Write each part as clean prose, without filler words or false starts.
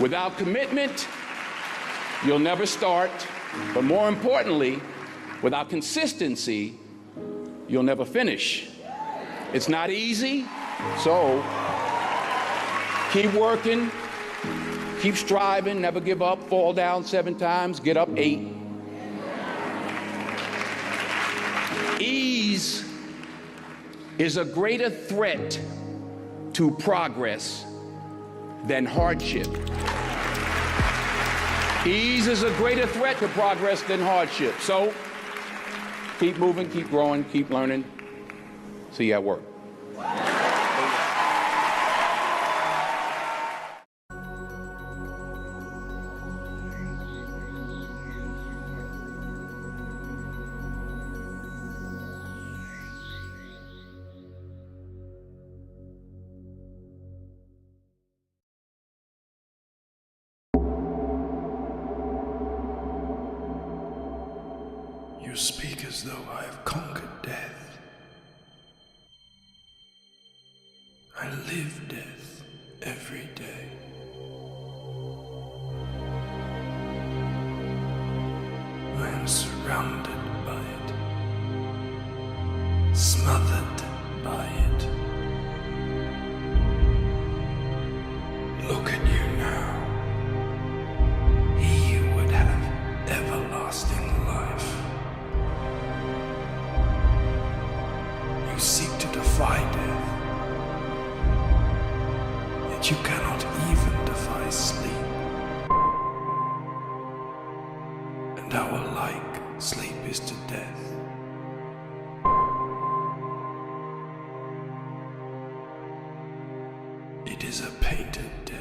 Without commitment, you'll never start. But more importantly, without consistency, you'll never finish. It's not easy, so keep working, keep striving, never give up, fall down 7 times, get up 8. Ease is a greater threat to progress than hardship. Ease is a greater threat to progress than hardship. So keep moving, keep growing, keep learning. See you at work. You speak as though I have conquered death. I live death every day. I am surrounded by it, smothered by it. Look at you now. He would have everlasting life. You seek to defy death, yet you cannot even defy sleep. And how alike sleep is to death. It is a painted death.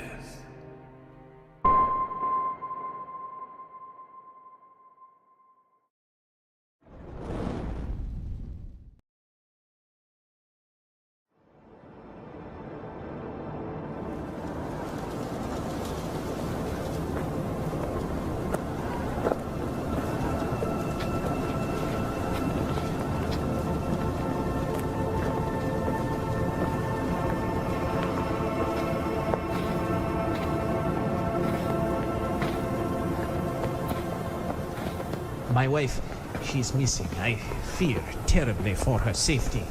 My wife, she's missing. I fear terribly for her safety.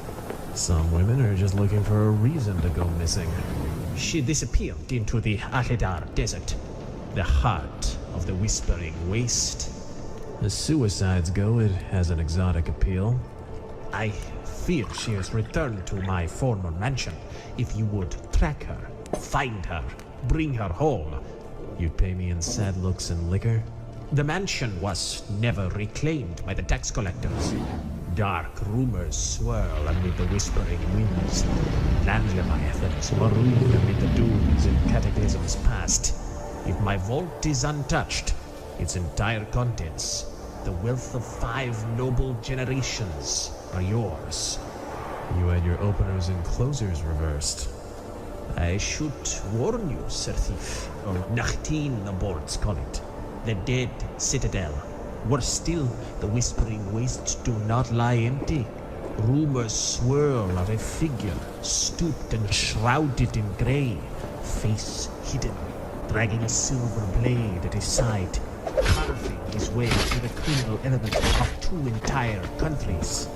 Some women are just looking for a reason to go missing. She disappeared into the Ahedar Desert, the heart of the Whispering Waste. As suicides go, it has an exotic appeal. I fear she has returned to my former mansion. If you would track her, find her, bring her home. You'd pay me in sad looks and liquor? The mansion was never reclaimed by the tax collectors. Dark rumors swirl amid the whispering winds. Land leviathans maroon amid the dunes and cataclysms past. If my vault is untouched, its entire contents, the wealth of 5 noble generations, are yours. You had your openers and closers reversed. I should warn you, Sir Thief, or Nachtin the boards call it. The dead citadel. Worse still, the Whispering Wastes do not lie empty. Rumors swirl of a figure, stooped and shrouded in grey, face hidden, dragging a silver blade at his side, carving his way through the criminal element of 2 entire countries.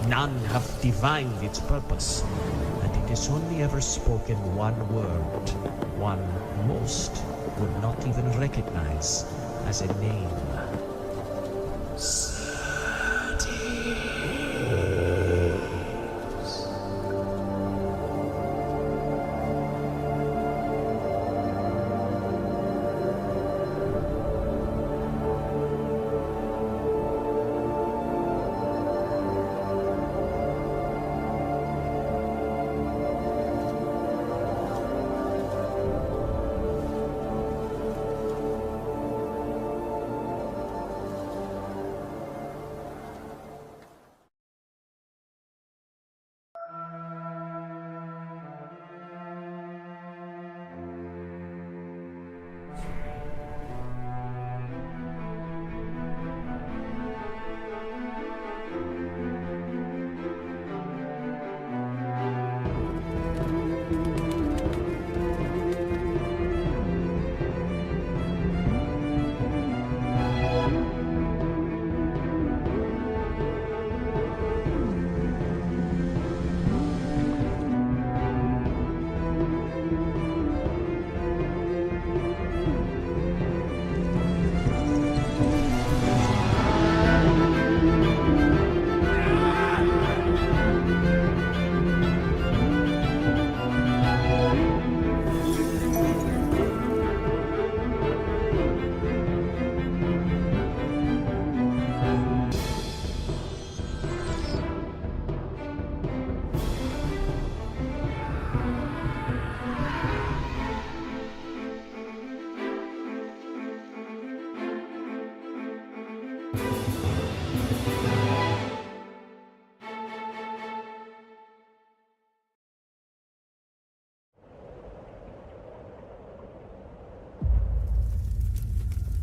None have divined its purpose, and it has only ever spoken one word, one most would not even recognize as a name.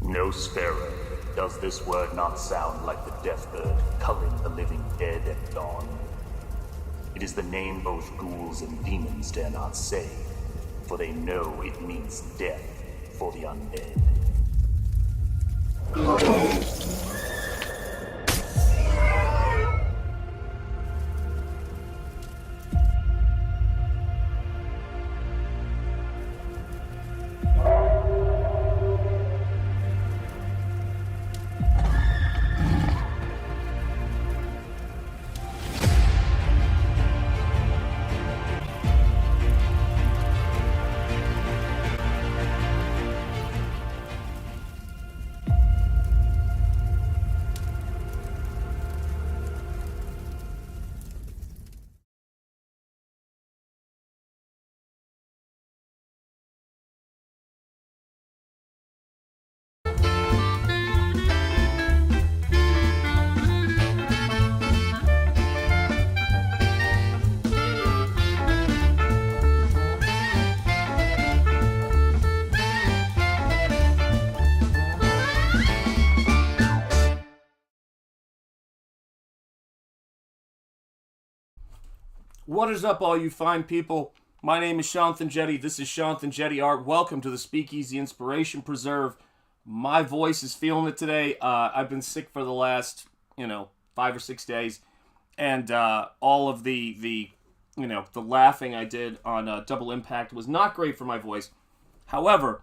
Nosfero. Does this word not sound like the death bird culling the living dead at dawn? It is the name both ghouls and demons dare not say, for they know it means death for the undead. What is up, all you fine people? My name is Shanth Enjeti. This is Shanth Enjeti Art. Welcome to the Speakeasy Inspiration Preserve. My voice is feeling it today. I've been sick for the last, 5 or 6 days, and all of the laughing I did on Double Impact was not great for my voice. However,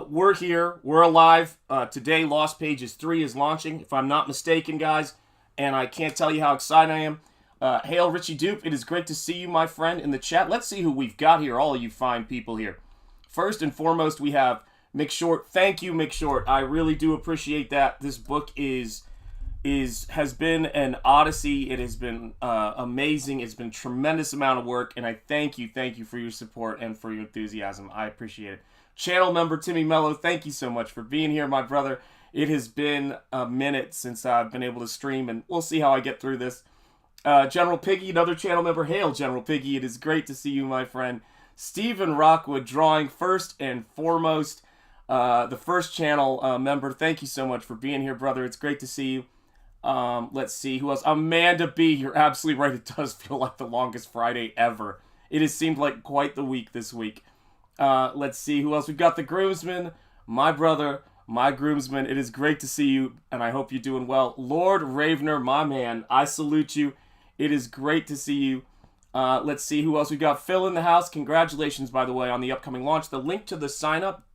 we're here. We're alive. Today, Lost Pages 3 is launching, if I'm not mistaken, guys, and I can't tell you how excited I am. Hail, Richie Dupe. It is great to see you, my friend, in the chat. Let's see who we've got here, all of you fine people here. First and foremost, we have Mick Short. Thank you, Mick Short. I really do appreciate that. This book has been an odyssey. It has been amazing. It's been a tremendous amount of work, and I thank you for your support and for your enthusiasm. I appreciate it. Channel member Timmy Mello, thank you so much for being here, my brother. It has been a minute since I've been able to stream, and we'll see how I get through this. General Piggy, another channel member. Hail, General Piggy. It is great to see you, my friend. Stephen Rockwood, drawing first and foremost. The first channel member. Thank you so much for being here, brother. It's great to see you. Let's see. Who else? Amanda B. You're absolutely right. It does feel like the longest Friday ever. It has seemed like quite the week this week. Let's see. Who else? We've got the groomsman. My brother. My groomsman. It is great to see you, and I hope you're doing well. Lord Ravener, my man. I salute you. It is great to see you. Let's see who else. We've got Phil in the house. Congratulations, by the way, on the upcoming launch. The link to the sign-up,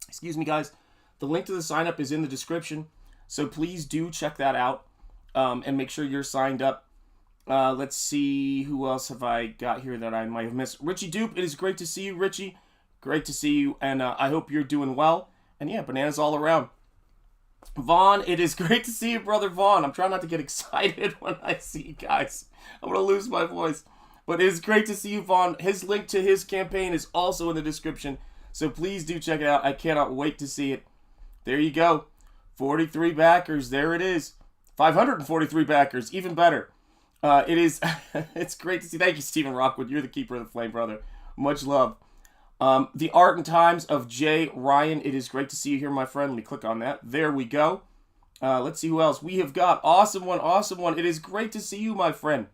excuse me, guys. The link to the sign-up is in the description, so please do check that out and make sure you're signed up. Let's see who else have I got here that I might have missed. Richie Dupe, it is great to see you, Richie. Great to see you, and I hope you're doing well. And yeah, bananas all around. Vaughn, it is great to see you, brother Vaughn. I'm trying not to get excited when I see you guys. I'm going to lose my voice. But it is great to see you, Vaughn. His link to his campaign is also in the description. So please do check it out. I cannot wait to see it. There you go. 43 backers. There it is. 543 backers. Even better. It's great to see. Thank you, Stephen Rockwood. You're the keeper of the flame, brother. Much love. The Art and Times of Jay Ryan. It is great to see you here, my friend. Let me click on that. There we go. Let's see who else. We have got Awesome One. It is great to see you, my friend.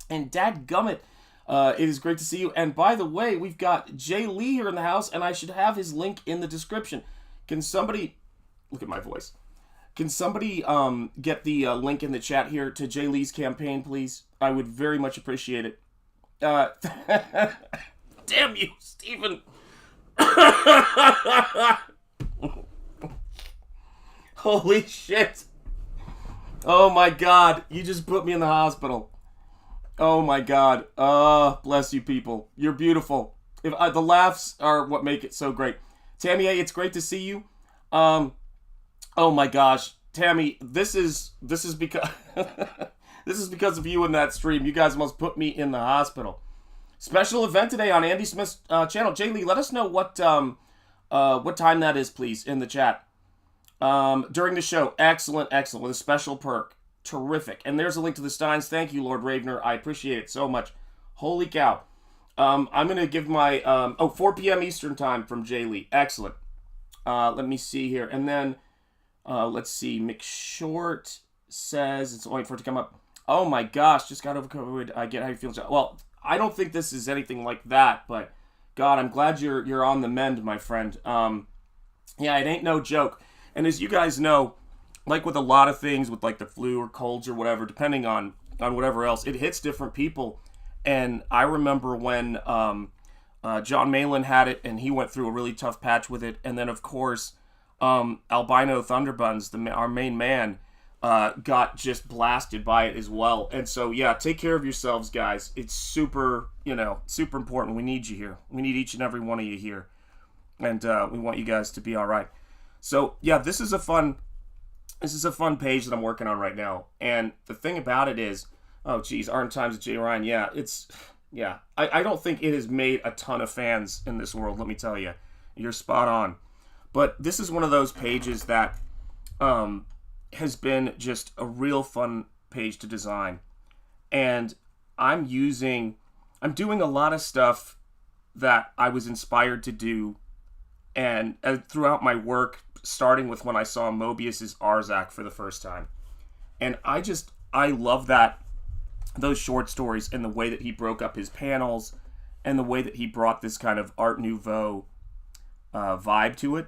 And dadgummit, it is great to see you. And by the way, we've got Jay Lee here in the house, and I should have his link in the description. Can somebody, look at my voice. Can somebody get the link in the chat here to Jay Lee's campaign, please? I would very much appreciate it. Damn you, Stephen. Holy shit. Oh my god. You just put me in the hospital. Oh my god. Bless you people. You're beautiful. If the laughs are what make it so great. Tammy A, it's great to see you. Oh my gosh. Tammy, this is because this is because of you in that stream. You guys almost put me in the hospital. Special event today on Andy Smith's channel. Jay Lee, let us know what time that is, please, in the chat. During the show. Excellent, with a special perk. Terrific. And there's a link to the Steins. Thank you, Lord Ravener. I appreciate it so much. Holy cow. I'm going to give my... 4 p.m. Eastern time from Jay Lee. Excellent. Let me see here. And then, let's see. McShort says, it's waiting for it to come up. Oh my gosh, just got over COVID. I get how you feel. Well, I don't think this is anything like that, but God, I'm glad you're on the mend, my friend. Yeah, it ain't no joke. And as you guys know, like with a lot of things, with like the flu or colds or whatever, depending on whatever else, it hits different people. And I remember when John Malin had it, and he went through a really tough patch with it. And then, of course, Albino Thunderbuns, our main man, got just blasted by it as well. And so, yeah, take care of yourselves, guys. It's super, super important. We need you here. We need each and every one of you here. And we want you guys to be all right. So, yeah, this is a fun page that I'm working on right now. And the thing about it is, oh, geez, Art Times of J. Ryan, yeah, I don't think it has made a ton of fans in this world, let me tell you. You're spot on. But this is one of those pages that has been just a real fun page to design. And I'm doing a lot of stuff that I was inspired to do and throughout my work, starting with when I saw Mobius's Arzak for the first time. And I love those short stories and the way that he broke up his panels and the way that he brought this kind of Art Nouveau vibe to it.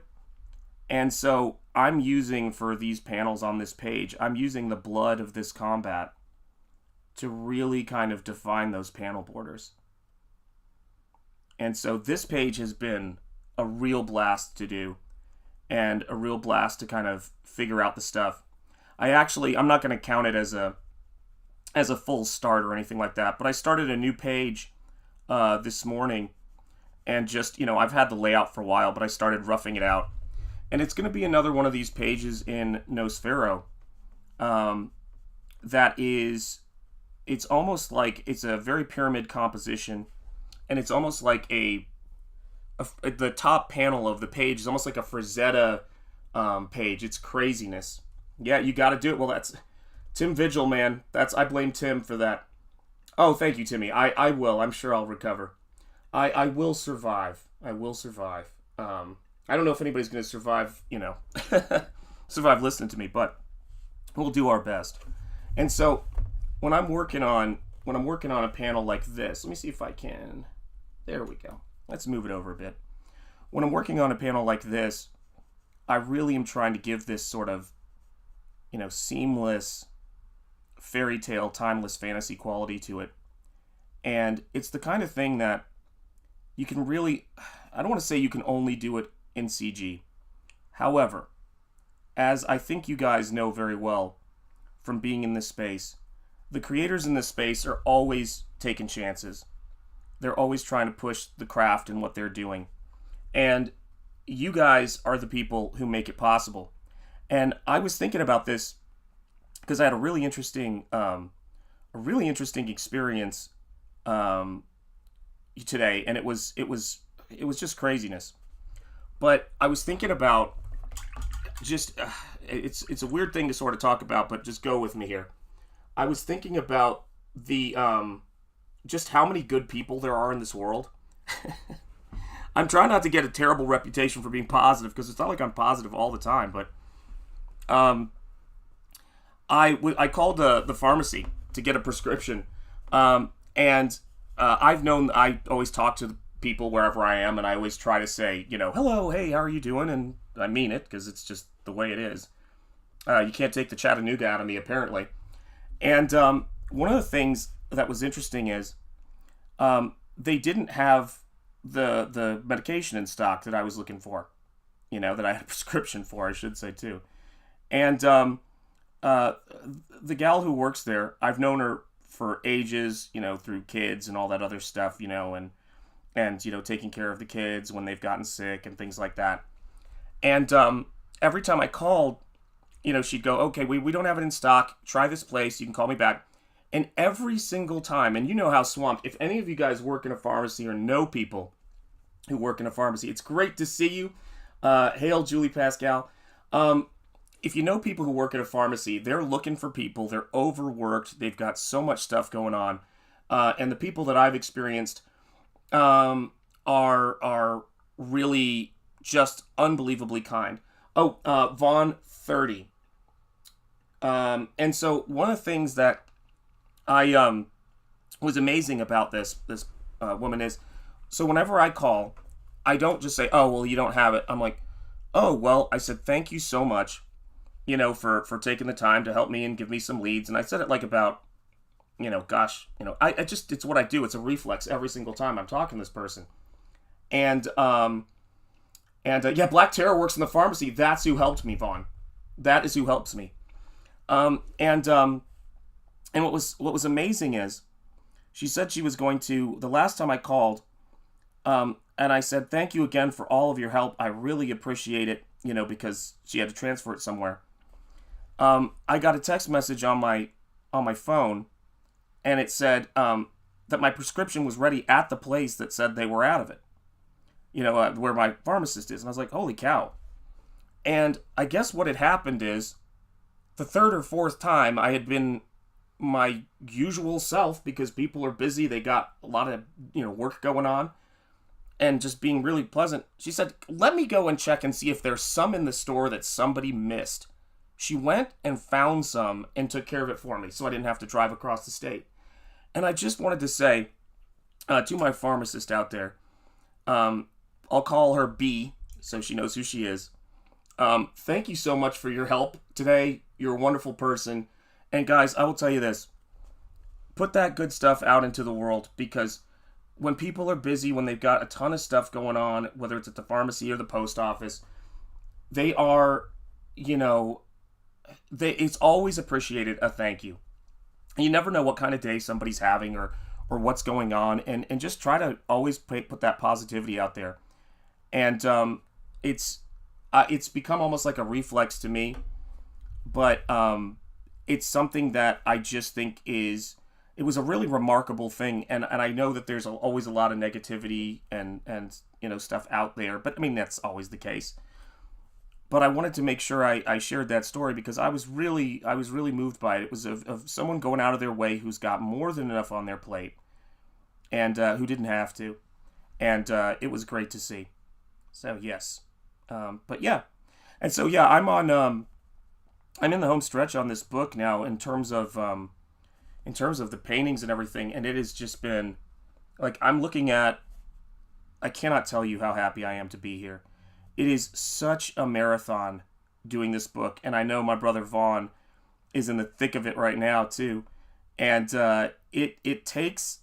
And so I'm using, for these panels on this page, I'm using the blood of this combat to really kind of define those panel borders. And so this page has been a real blast to do and a real blast to kind of figure out the stuff. I'm not going to count it as a full start or anything like that, but I started a new page this morning, and just, I've had the layout for a while, but I started roughing it out. And it's going to be another one of these pages in Nosfero it's almost like it's a very pyramid composition, and it's almost like the top panel of the page is almost like a Frazetta page. It's craziness. Yeah, you got to do it. Well, that's Tim Vigil, man. I blame Tim for that. Oh, thank you, Timmy. I will. I'm sure I'll recover. I will survive. I will survive. I don't know if anybody's going to survive, survive listening to me, but we'll do our best. And so when I'm working on a panel like this, let me see if I can. There we go. Let's move it over a bit. When I'm working on a panel like this, I really am trying to give this sort of, seamless fairy tale, timeless fantasy quality to it. And it's the kind of thing that you can really, I don't want to say you can only do it in CG. However, as I think you guys know very well from being in this space, the creators in this space are always taking chances. They're always trying to push the craft and what they're doing. And you guys are the people who make it possible. And I was thinking about this because I had a really interesting experience today, and it was just craziness. But I was thinking about just it's a weird thing to sort of talk about, but just go with me here. I was thinking about the just how many good people there are in this world. I'm trying not to get a terrible reputation for being positive, because it's not like I'm positive all the time, but I called the pharmacy to get a prescription, and I always talk to the people wherever I am, and I always try to say, hello, hey, how are you doing? And I mean it, because it's just the way it is. You can't take the Chattanooga out of me, apparently. And one of the things that was interesting is they didn't have the medication in stock that I was looking for, that I had a prescription for, I should say, too. And the gal who works there, I've known her for ages, through kids and all that other stuff, and taking care of the kids when they've gotten sick and things like that. And every time I called, she'd go, okay, we don't have it in stock. Try this place. You can call me back. And every single time, and you know how swamped, if any of you guys work in a pharmacy or know people who work in a pharmacy, it's great to see you. Hail, Julie Pascal. If you know people who work at a pharmacy, they're looking for people. They're overworked. They've got so much stuff going on. And the people that I've experienced are really just unbelievably kind. Oh, Vaughn 30. And so one of the things that I was amazing about this woman is, so whenever I call, I don't just say, oh, well, you don't have it. I'm like, oh, well, I said, thank you so much, for taking the time to help me and give me some leads. And I said it like about, I just, it's what I do. It's a reflex every single time I'm talking to this person. And Black Terror works in the pharmacy. That's who helped me, Vaughn. That is who helps me. And what was amazing is, she said she was going to, the last time I called, and I said, thank you again for all of your help. I really appreciate it, because she had to transfer it somewhere. I got a text message on my phone, and it said that my prescription was ready at the place that said they were out of it, where my pharmacist is. And I was like, holy cow. And I guess what had happened is, the third or fourth time I had been my usual self, because people are busy, they got a lot of work going on, and just being really pleasant. She said, let me go and check and see if there's some in the store that somebody missed. She went and found some and took care of it for me, so I didn't have to drive across the state. And I just wanted to say to my pharmacist out there, I'll call her B so she knows who she is. Thank you so much for your help today. You're a wonderful person. And guys, I will tell you this. Put that good stuff out into the world, because when people are busy, when they've got a ton of stuff going on, whether it's at the pharmacy or the post office, they are, it's always appreciated a thank you. You never know what kind of day somebody's having or what's going on, and just try to always put that positivity out there. And it's become almost like a reflex to me, but it's something that I just think it was a really remarkable thing, and I know that there's always a lot of negativity and stuff out there, but I mean, that's always the case. But I wanted to make sure I shared that story, because I was really moved by it. It was of someone going out of their way who's got more than enough on their plate, and who didn't have to, and it was great to see. So yes, but yeah, and so yeah, I'm in the home stretch on this book now in terms of the paintings and everything, and it has just been like, I cannot tell you how happy I am to be here. It is such a marathon doing this book, and I know my brother Vaughn is in the thick of it right now too, and it takes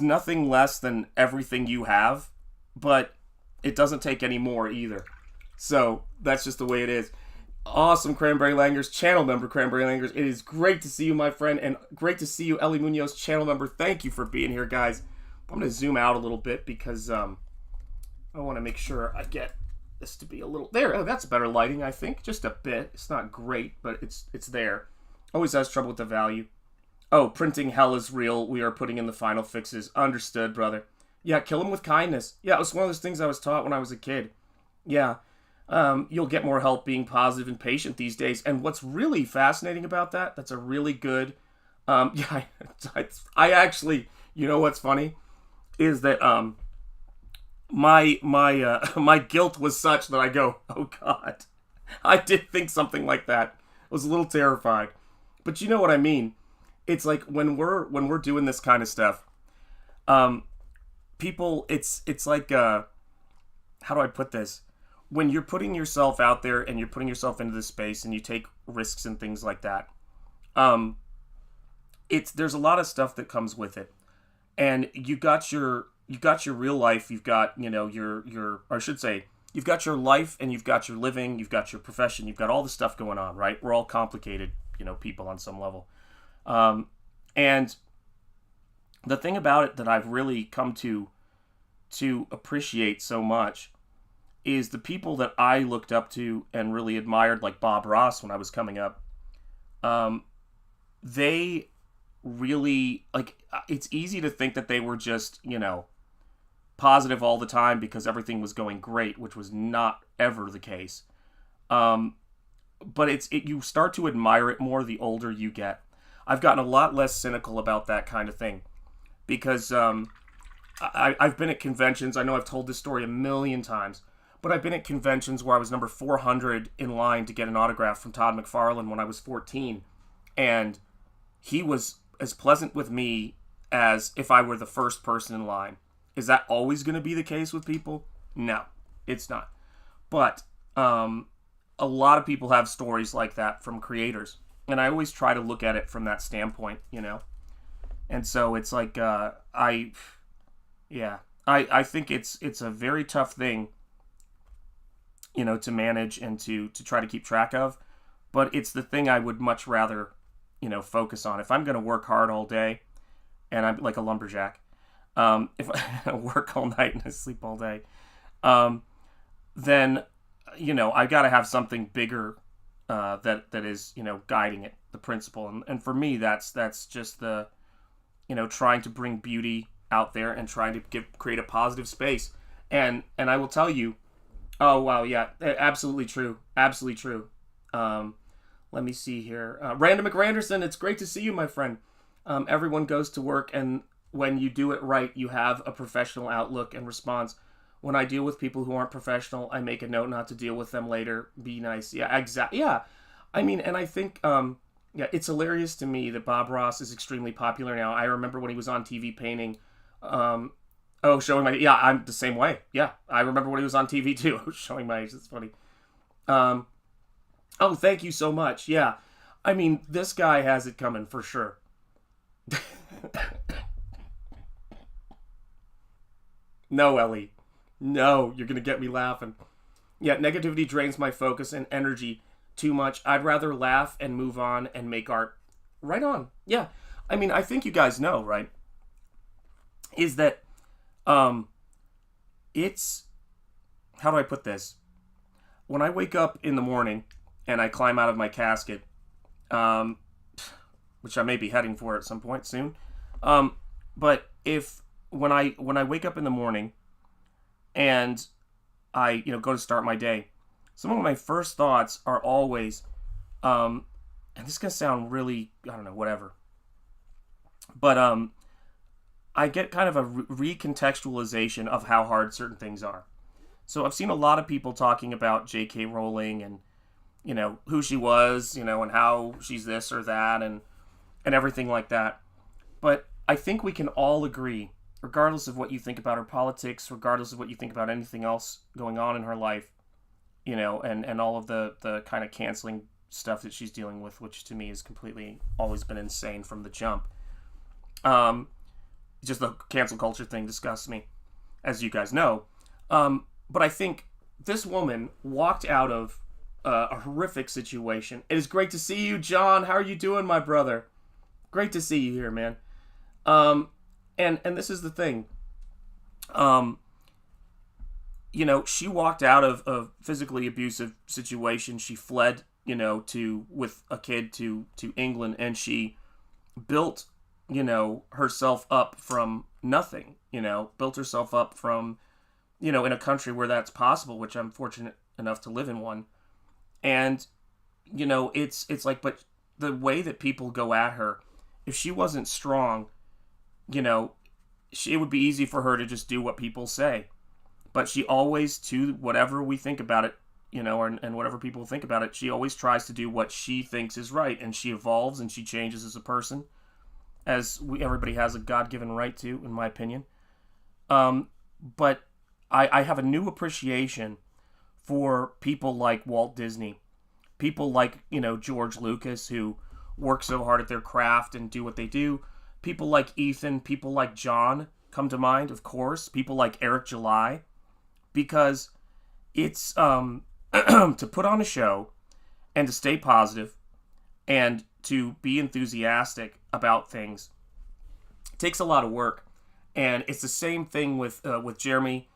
nothing less than everything you have, but it doesn't take any more either. So that's just the way it is. Awesome, Cranberry Langers, channel member Cranberry Langers. It is great to see you, my friend, and great to see you, Ellie Munoz, channel member. Thank you for being here, guys. I'm going to zoom out a little bit, because I want to make sure I get this to be a little... There, oh, that's better lighting, I think. Just a bit. It's not great, but it's there. Always has trouble with the value. Oh, printing hell is real. We are putting in the final fixes. Understood, brother. Yeah, kill him with kindness. Yeah, it was one of those things I was taught when I was a kid. Yeah. You'll get more help being positive and patient these days. And what's really fascinating about that's a really good, I actually, what's funny is that, my guilt was such that I go, oh God, I did think something like that. I was a little terrified, but you know what I mean? It's like when we're doing this kind of stuff, people, it's like, how do I put this? When you're putting yourself out there and you're putting yourself into this space and you take risks and things like that, there's a lot of stuff that comes with it, and you've got your real life, you've got you've got your life, and you've got your living, you've got your profession, you've got all the stuff going on, right? We're all complicated, people on some level, and the thing about it that I've really come to appreciate so much is the people that I looked up to and really admired, like Bob Ross when I was coming up. They really, it's easy to think that they were just, positive all the time because everything was going great, which was not ever the case. But you start to admire it more the older you get. I've gotten a lot less cynical about that kind of thing, because I've been at conventions. I know I've told this story a million times, but I've been at conventions where I was number 400 in line to get an autograph from Todd McFarlane when I was 14. And he was as pleasant with me as if I were the first person in line. Is that always going to be the case with people? No, it's not. But a lot of people have stories like that from creators. And I always try to look at it from that standpoint, you know? And so it's like, I think it's a very tough thing, you know, to manage and to try to keep track of. But it's the thing I would much rather, you know, focus on. If I'm going to work hard all day, and I'm like a lumberjack, if I work all night and I sleep all day, then, you know, I got to have something bigger that is, you know, guiding it, the principle. And for me, that's just the, you know, trying to bring beauty out there and trying to create a positive space. And I will tell you, oh, wow, yeah, absolutely true. Absolutely true. Let me see here. Random McRanderson, it's great to see you, my friend. Everyone goes to work, and when you do it right, you have a professional outlook and response. When I deal with people who aren't professional, I make a note not to deal with them later. Be nice. Yeah, exactly. Yeah. I mean, and I think, yeah, it's hilarious to me that Bob Ross is extremely popular now. I remember when he was on TV painting, showing my, yeah, I'm the same way. Yeah, I remember when he was on TV too, showing my age. It's funny. Oh, thank you so much. Yeah. I mean, this guy has it coming for sure. No, Ellie. No, you're going to get me laughing. Yeah, negativity drains my focus and energy too much. I'd rather laugh and move on and make art. Right on. Yeah. I mean, I think you guys know, right? Is that, it's, how do I put this? When I wake up in the morning and I climb out of my casket, which I may be heading for at some point soon. But when I wake up in the morning and I, you know, go to start my day, some of my first thoughts are always, and this is going to sound really, I don't know, whatever. But I get kind of a recontextualization of how hard certain things are. So I've seen a lot of people talking about J.K. Rowling and, you know, who she was, you know, and how she's this or that and everything like that. But I think we can all agree, regardless of what you think about her politics, regardless of what you think about anything else going on in her life, you know, and all of the kind of canceling stuff that she's dealing with, which to me has completely always been insane from the jump. Just the cancel culture thing disgusts me, as you guys know. But I think this woman walked out of a horrific situation. It is great to see you, John. How are you doing, my brother? Great to see you here, man. And this is the thing. You know, she walked out of a physically abusive situation. She fled, you know, with a kid to England, and she built, you know, herself up from nothing, you know, built herself up from, you know, in a country where that's possible, which I'm fortunate enough to live in one. And, you know, it's like, but the way that people go at her, if she wasn't strong, you know, it would be easy for her to just do what people say. But she always, to whatever we think about it, you know, and whatever people think about it, she always tries to do what she thinks is right. And she evolves and she changes as a person, as everybody has a God-given right to, in my opinion. But I have a new appreciation for people like Walt Disney, people like, you know, George Lucas, who work so hard at their craft and do what they do. People like Ethan, people like John come to mind, of course. People like Eric July, because it's to put on a show and to stay positive and to be enthusiastic about things. It takes a lot of work, and it's the same thing with Jeremy.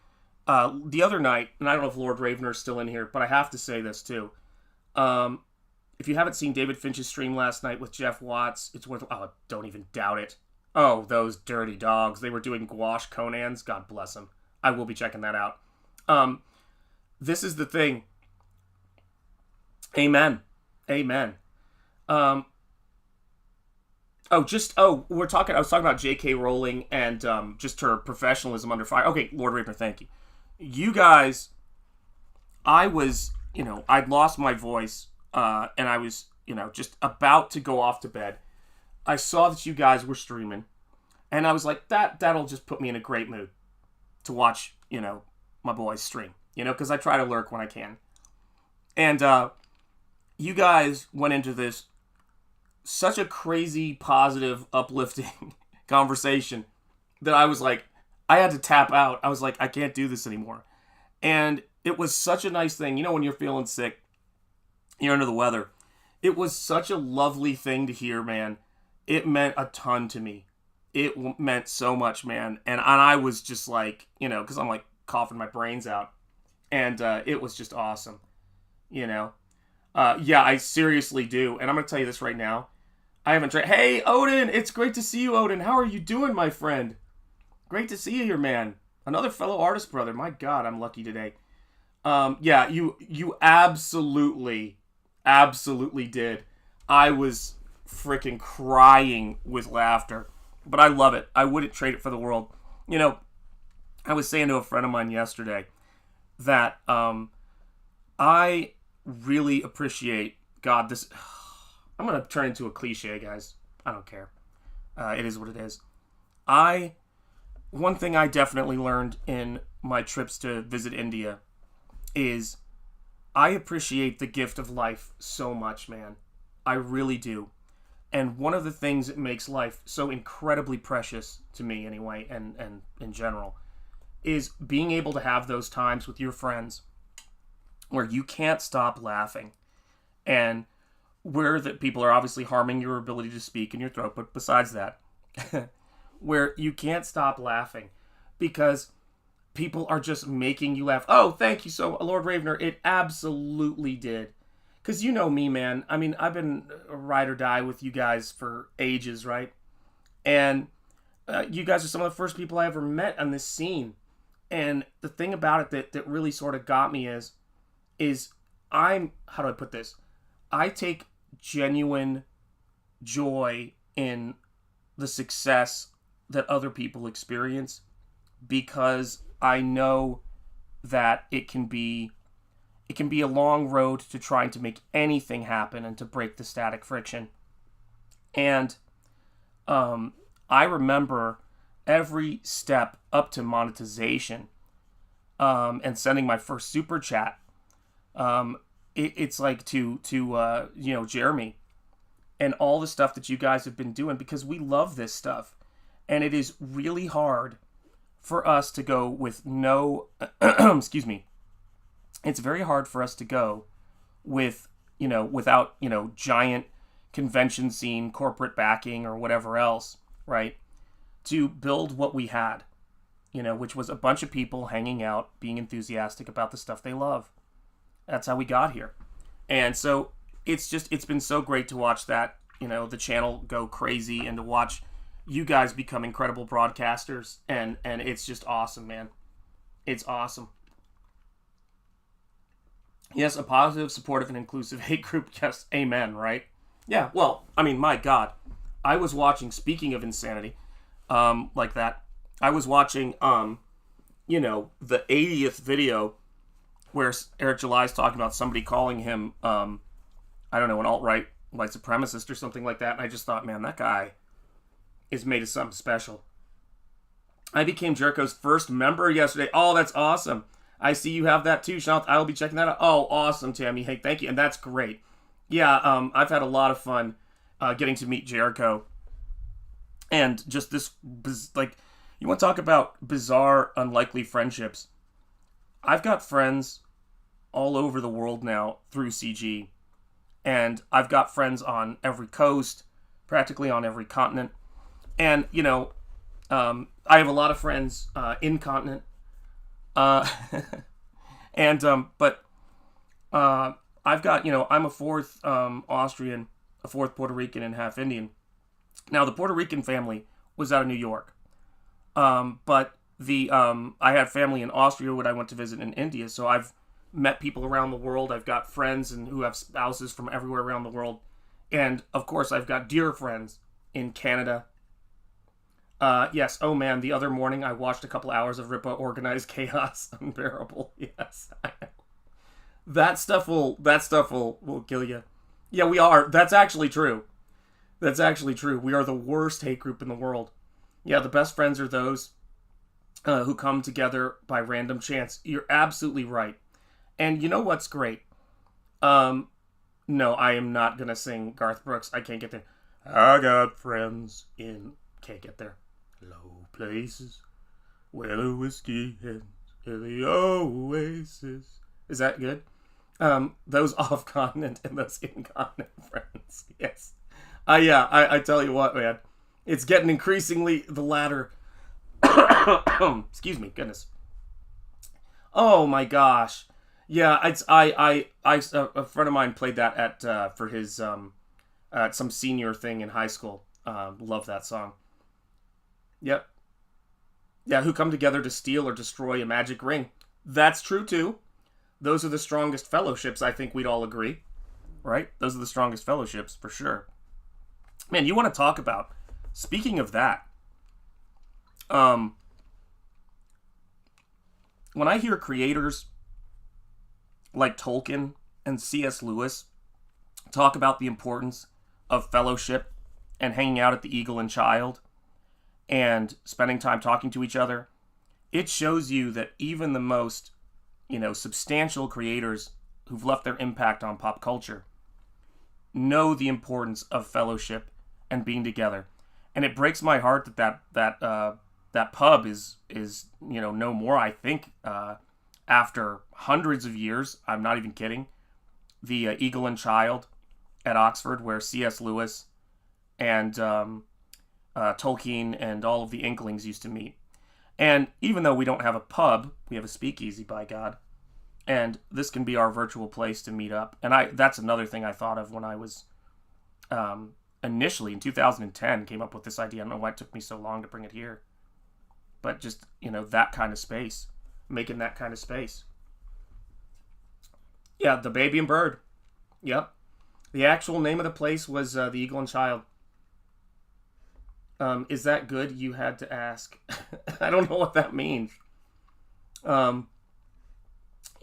The other night, and I don't know if Lord Ravener's still in here, but I have to say this too. If you haven't seen David Finch's stream last night with Jeff Watts, it's worth... Oh, don't even doubt it. Oh, those dirty dogs. They were doing gouache Conans. God bless them. I will be checking that out. This is the thing. Amen. Amen. I was talking about J.K. Rowling and just her professionalism under fire. Okay, Lord Ravener, thank you. You guys I was, I'd lost my voice, and I was, just about to go off to bed. I saw that you guys were streaming, and I was like, that'll just put me in a great mood to watch, my boys stream, because I try to lurk when I can. And you guys went into this such a crazy, positive, uplifting conversation that I was like, I had to tap out. I was like, I can't do this anymore. And it was such a nice thing. When you're feeling sick, you're under the weather. It was such a lovely thing to hear, man. It meant a ton to me. It meant so much, man. And I was just like, because I'm like coughing my brains out. And it was just awesome, Yeah, I seriously do. And I'm going to tell you this right now. I haven't tried. Hey, Odin, it's great to see you, Odin. How are you doing, my friend? Great to see you here, man. Another fellow artist brother. My God, I'm lucky today. Yeah, you absolutely did. I was freaking crying with laughter. But I love it. I wouldn't trade it for the world. I was saying to a friend of mine yesterday that I really appreciate God. This I'm gonna turn into a cliche, guys. I don't care. It is what it is. One thing I definitely learned in my trips to visit India is I appreciate the gift of life so much, man. I really do. And one of the things that makes life so incredibly precious to me anyway, and in general, is being able to have those times with your friends where you can't stop laughing, and where that people are obviously harming your ability to speak in your throat, but besides that, where you can't stop laughing because people are just making you laugh. Oh, thank you so much, Lord Ravener. It absolutely did. Because you know me, man. I mean, I've been a ride or die with you guys for ages, right? And you guys are some of the first people I ever met on this scene. And the thing about it that really sort of got me is how do I put this? I take genuine joy in the success that other people experience because I know that it can be a long road to trying to make anything happen and to break the static friction. And I remember every step up to monetization and sending my first super chat. It's like to Jeremy and all the stuff that you guys have been doing, because we love this stuff. And it is really hard for us to go with no, excuse me. It's very hard for us to go with, without, giant convention scene, corporate backing or whatever else, right? To build what we had, which was a bunch of people hanging out, being enthusiastic about the stuff they love. That's how we got here. And so it's been so great to watch that, the channel go crazy and to watch you guys become incredible broadcasters. And it's just awesome, man. It's awesome. Yes, a positive, supportive, and inclusive hate group. Yes, amen, right? Yeah, well, I mean, my God. I was watching, speaking of insanity, like that, I was watching, the 80th video where Eric July's talking about somebody calling him, an alt-right white supremacist or something like that, and I just thought, man, that guy is made of something special. I became Jericho's first member yesterday. Oh, that's awesome. I see you have that too, Shanth. I will be checking that out. Oh, awesome, Tammy. Hey, thank you. And that's great. Yeah, I've had a lot of fun getting to meet Jericho. And just this, you want to talk about bizarre, unlikely friendships. I've got friends all over the world now through CG. And I've got friends on every coast, practically on every continent. And, I have a lot of friends incontinent. But I've got, I'm a fourth Austrian, a fourth Puerto Rican, and half Indian. Now, the Puerto Rican family was out of New York. But I had family in Austria when I went to visit in India, so I've met people around the world. I've got friends who have spouses from everywhere around the world. And, of course, I've got dear friends in Canada. Yes, oh man, the other morning I watched a couple hours of Ripa Organized Chaos. Unbearable, yes. That stuff will kill you. Yeah, we are. That's actually true. That's actually true. We are the worst hate group in the world. Yeah, the best friends are those who come together by random chance. You're absolutely right. And you know what's great? No, I am not gonna sing Garth Brooks. I can't get there. I got friends in... Can't get there. Low places where the whiskey ends in the oasis. Is that good? Those off-continent and those in-continent friends. Yes. Yeah, I tell you what, man. It's getting increasingly the latter. Excuse me, goodness. Oh my gosh. Yeah, a friend of mine played that at for his at some senior thing in high school. Love that song. Yep. Yeah, who come together to steal or destroy a magic ring. That's true too. Those are the strongest fellowships, I think we'd all agree. Right? Those are the strongest fellowships, for sure. Man, you want to talk about, speaking of that, when I hear creators like Tolkien and C.S. Lewis talk about the importance of fellowship and hanging out at the Eagle and Child and spending time talking to each other, it shows you that even the most, substantial creators who've left their impact on pop culture know the importance of fellowship and being together. And it breaks my heart that pub is no more. I think after hundreds of years, I'm not even kidding, the Eagle and Child at Oxford, where C.S. Lewis and Tolkien and all of the Inklings used to meet. And even though we don't have a pub, we have a speakeasy, by God. And this can be our virtual place to meet up. And that's another thing I thought of when I was initially in 2010 came up with this idea. I don't know why it took me so long to bring it here. But just, that kind of space. Making that kind of space. Yeah, the Baby and Bird. Yep. The actual name of the place was the Eagle and Child. Is that good? You had to ask. I don't know what that means.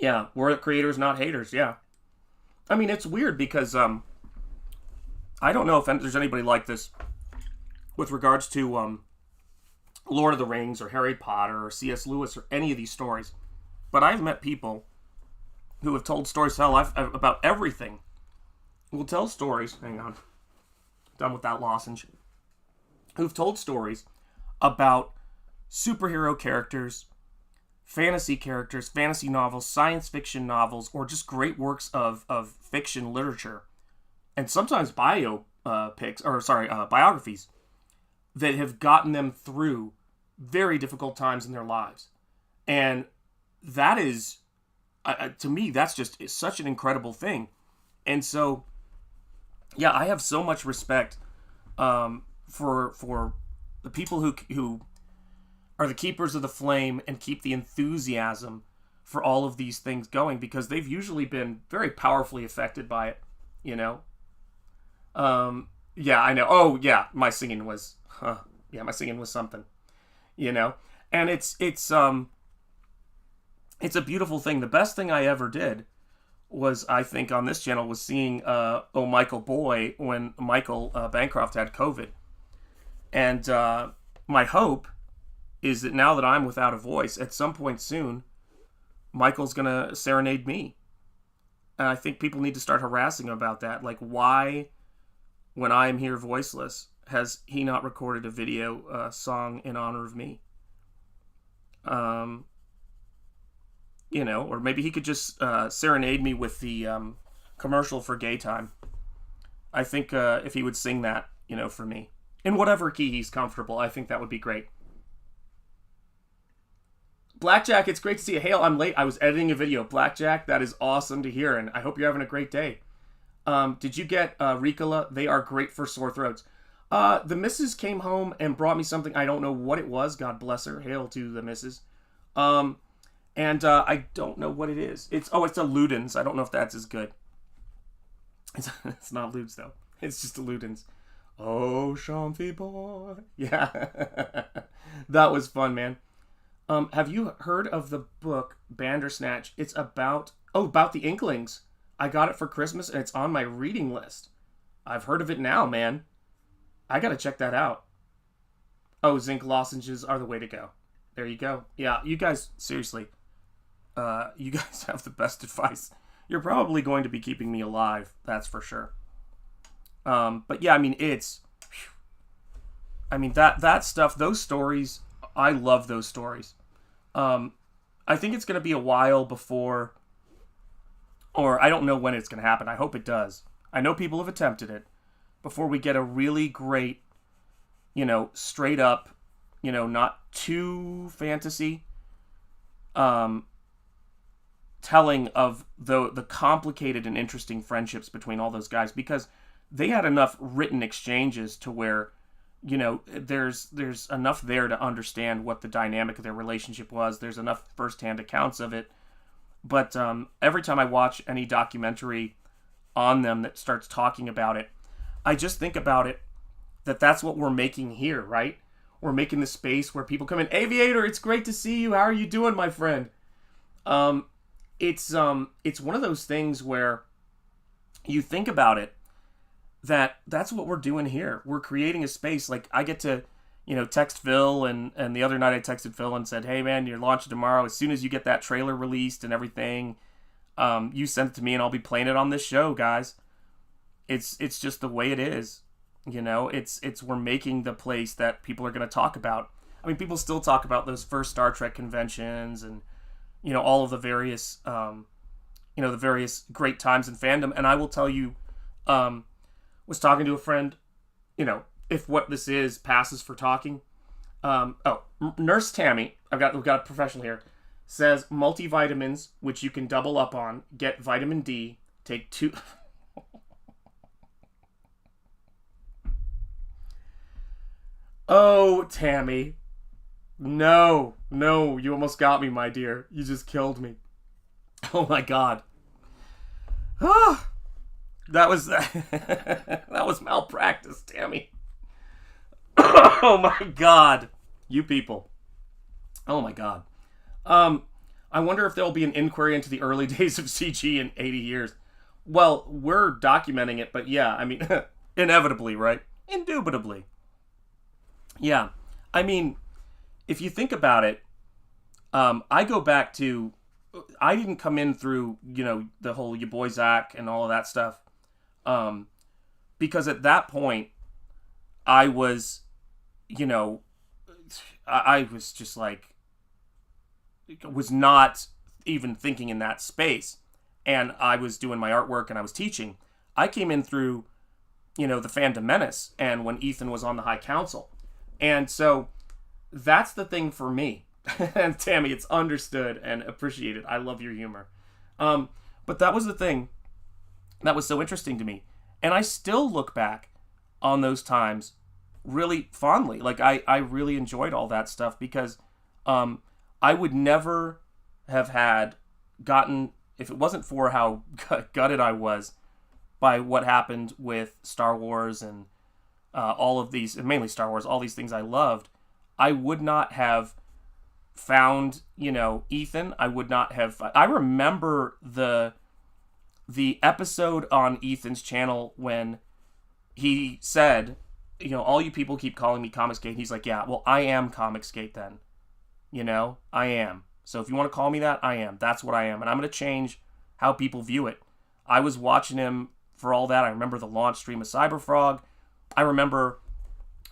Yeah, we're creators, not haters. Yeah. I mean, it's weird because I don't know if there's anybody like this with regards to Lord of the Rings or Harry Potter or C.S. Lewis or any of these stories. But I've met people who have told stories about everything. Who will tell stories. Hang on. Done with that lozenge. Who've told stories about superhero characters, fantasy novels, science fiction novels, or just great works of fiction literature, and sometimes biographies that have gotten them through very difficult times in their lives. And that is, to me, that's just such an incredible thing. And so, yeah, I have so much respect for the people who are the keepers of the flame and keep the enthusiasm for all of these things going, because they've usually been very powerfully affected by it, Yeah, I know. Oh, yeah, my singing was something, And it's a beautiful thing. The best thing I ever did was, I think, on this channel was seeing Oh Michael Boy when Michael Bancroft had COVID. And my hope is that now that I'm without a voice, at some point soon, Michael's going to serenade me. And I think people need to start harassing him about that. Like, why, when I am here voiceless, has he not recorded a video song in honor of me? Or maybe he could just serenade me with the commercial for Gay Time. I think if he would sing that, for me, in whatever key he's comfortable, I think that would be great. Blackjack, it's great to see you. Hail, I'm late. I was editing a video. Blackjack, that is awesome to hear, and I hope you're having a great day. Did you get Ricola? They are great for sore throats. The missus came home and brought me something. I don't know what it was. God bless her. Hail to the missus. And I don't know what it is. It's a Ludens. I don't know if that's as good. It's not Ludes, though. It's just a Ludens. Oh, Shanthi boy. Yeah. That was fun, man. Have you heard of the book Bandersnatch? It's about Oh, about the Inklings. I got it for Christmas, and it's on my reading list. I've heard of it now, man. I gotta check that out. Oh, zinc lozenges are the way to go. There you go. Yeah, you guys, seriously, you guys have the best advice. You're probably going to be keeping me alive, that's for sure. But yeah, I mean, that stuff, those stories, I love those stories. I think it's going to be a while before, or I don't know when it's going to happen. I hope it does. I know people have attempted it, before we get a really great, straight up, not too fantasy, telling of the complicated and interesting friendships between all those guys, because they had enough written exchanges to where, there's enough there to understand what the dynamic of their relationship was. There's enough firsthand accounts of it. But every time I watch any documentary on them that starts talking about it, I just think about it, that's what we're making here, right? We're making the space where people come in. Aviator, it's great to see you. How are you doing, my friend? It's one of those things where you think about it, that's what we're doing here. We're creating a space. Like, I get to, text Phil, and the other night I texted Phil and said, hey man, you're launching tomorrow. As soon as you get that trailer released and everything, you send it to me and I'll be playing it on this show, guys. It's just the way it is. We're making the place that people are going to talk about. I mean, people still talk about those first Star Trek conventions and, all of the various, the various great times in fandom. And I will tell you, was talking to a friend, if what this is passes for talking. Nurse Tammy, we've got a professional here, says multivitamins, which you can double up on, get vitamin D, take 2... Oh, Tammy. No, you almost got me, my dear. You just killed me. Oh my god. Ah, that was malpractice, Tammy. Oh my god. You people. Oh my god. I wonder if there'll be an inquiry into the early days of CG in 80 years. Well, we're documenting it, but yeah, I mean, inevitably, right? Indubitably. Yeah, I mean, if you think about it, I go back to, I didn't come in through, the whole your boy Zach and all of that stuff, because at that point, I was, I was just like, was not even thinking in that space, and I was doing my artwork and I was teaching. I came in through, the Fandom Menace, and when Ethan was on the High Council. And so that's the thing for me. And Tammy, it's understood and appreciated. I love your humor. But that was the thing that was so interesting to me. And I still look back on those times really fondly. Like, I really enjoyed all that stuff because I would never have gotten, if it wasn't for how gutted I was by what happened with Star Wars and all of these, mainly Star Wars, all these things I loved, I would not have found, Ethan. I would not have. I remember the episode on Ethan's channel when he said, all you people keep calling me Comicsgate. He's like, yeah, well, I am Comicsgate then. I am. So if you want to call me that, I am. That's what I am. And I'm going to change how people view it. I was watching him for all that. I remember the launch stream of Cyberfrog. I remember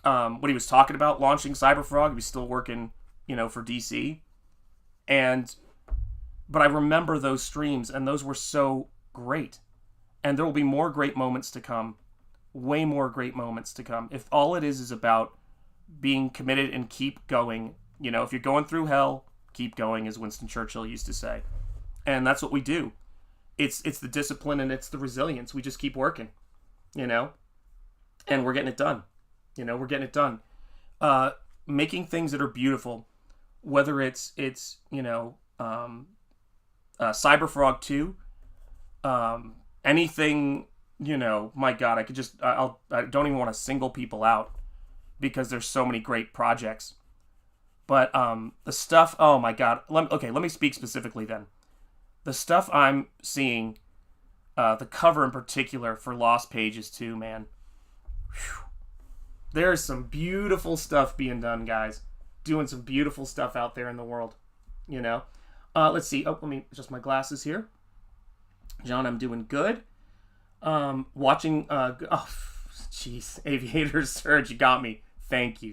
what he was talking about, launching Cyberfrog. He was still working, for DC. But I remember those streams, and those were so great. And there will be more great moments to come. Way more great moments to come. If all it is about being committed and keep going, if you're going through hell, keep going, as Winston Churchill used to say. And that's what we do. It's the discipline and it's the resilience. We just keep working, and we're getting it done. We're getting it done. Making things that are beautiful, whether it's Cyberfrog 2, anything, my God, I don't even want to single people out because there's so many great projects. But the stuff, oh my God. Let me speak specifically then. the stuff I'm seeing, the cover in particular for Lost Pages 2, man. Whew. There's some beautiful stuff being done, guys. Doing some beautiful stuff out there in the world, you know. Let's see. Oh, let me adjust my glasses here. John, I'm doing good. Watching. Oh, jeez. Aviator Surge, you got me. Thank you.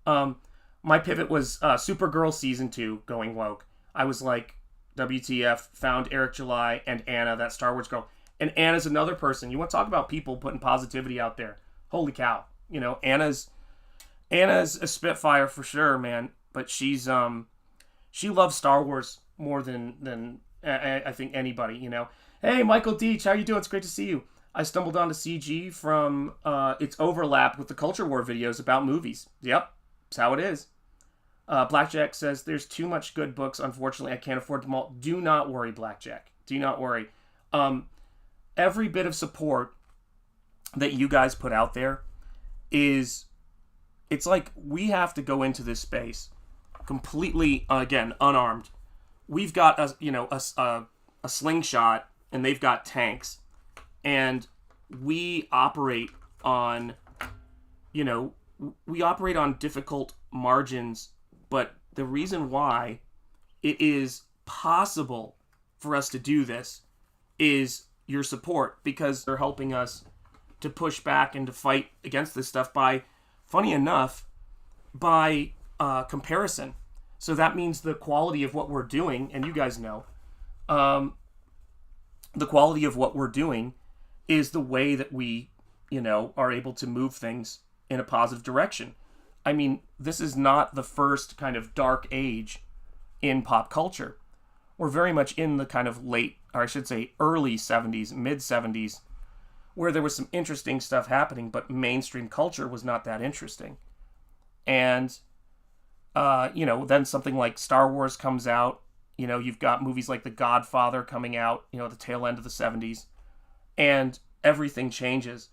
My pivot was Supergirl Season 2 going woke. I was like, WTF, found Eric July and Anna, that Star Wars girl. And Anna's another person. You want to talk about people putting positivity out there. Holy cow. You know, Anna's a Spitfire for sure, man. But she's she loves Star Wars more than I think anybody, you know. Hey, Michael Deach, how you doing? It's great to see you. I stumbled onto CG from its overlap with the Culture War videos about movies. Yep, that's how it is. Blackjack says, there's too much good books. Unfortunately, I can't afford them all. Do not worry, Blackjack. Do not worry. Every bit of support that you guys put out there it's like we have to go into this space completely, again, unarmed. We've got a slingshot, and they've got tanks, and we operate on, difficult margins. But the reason why it is possible for us to do this is your support, because they're helping us to push back and to fight against this stuff by, funny enough, by comparison. So that means the quality of what we're doing, and you guys know, the quality of what we're doing is the way that we, are able to move things in a positive direction. I mean, this is not the first kind of dark age in pop culture. We're very much in the kind of early 70s, mid 70s, where there was some interesting stuff happening, but mainstream culture was not that interesting. And, then something like Star Wars comes out. You've got movies like The Godfather coming out, at the tail end of the 70s. And everything changes.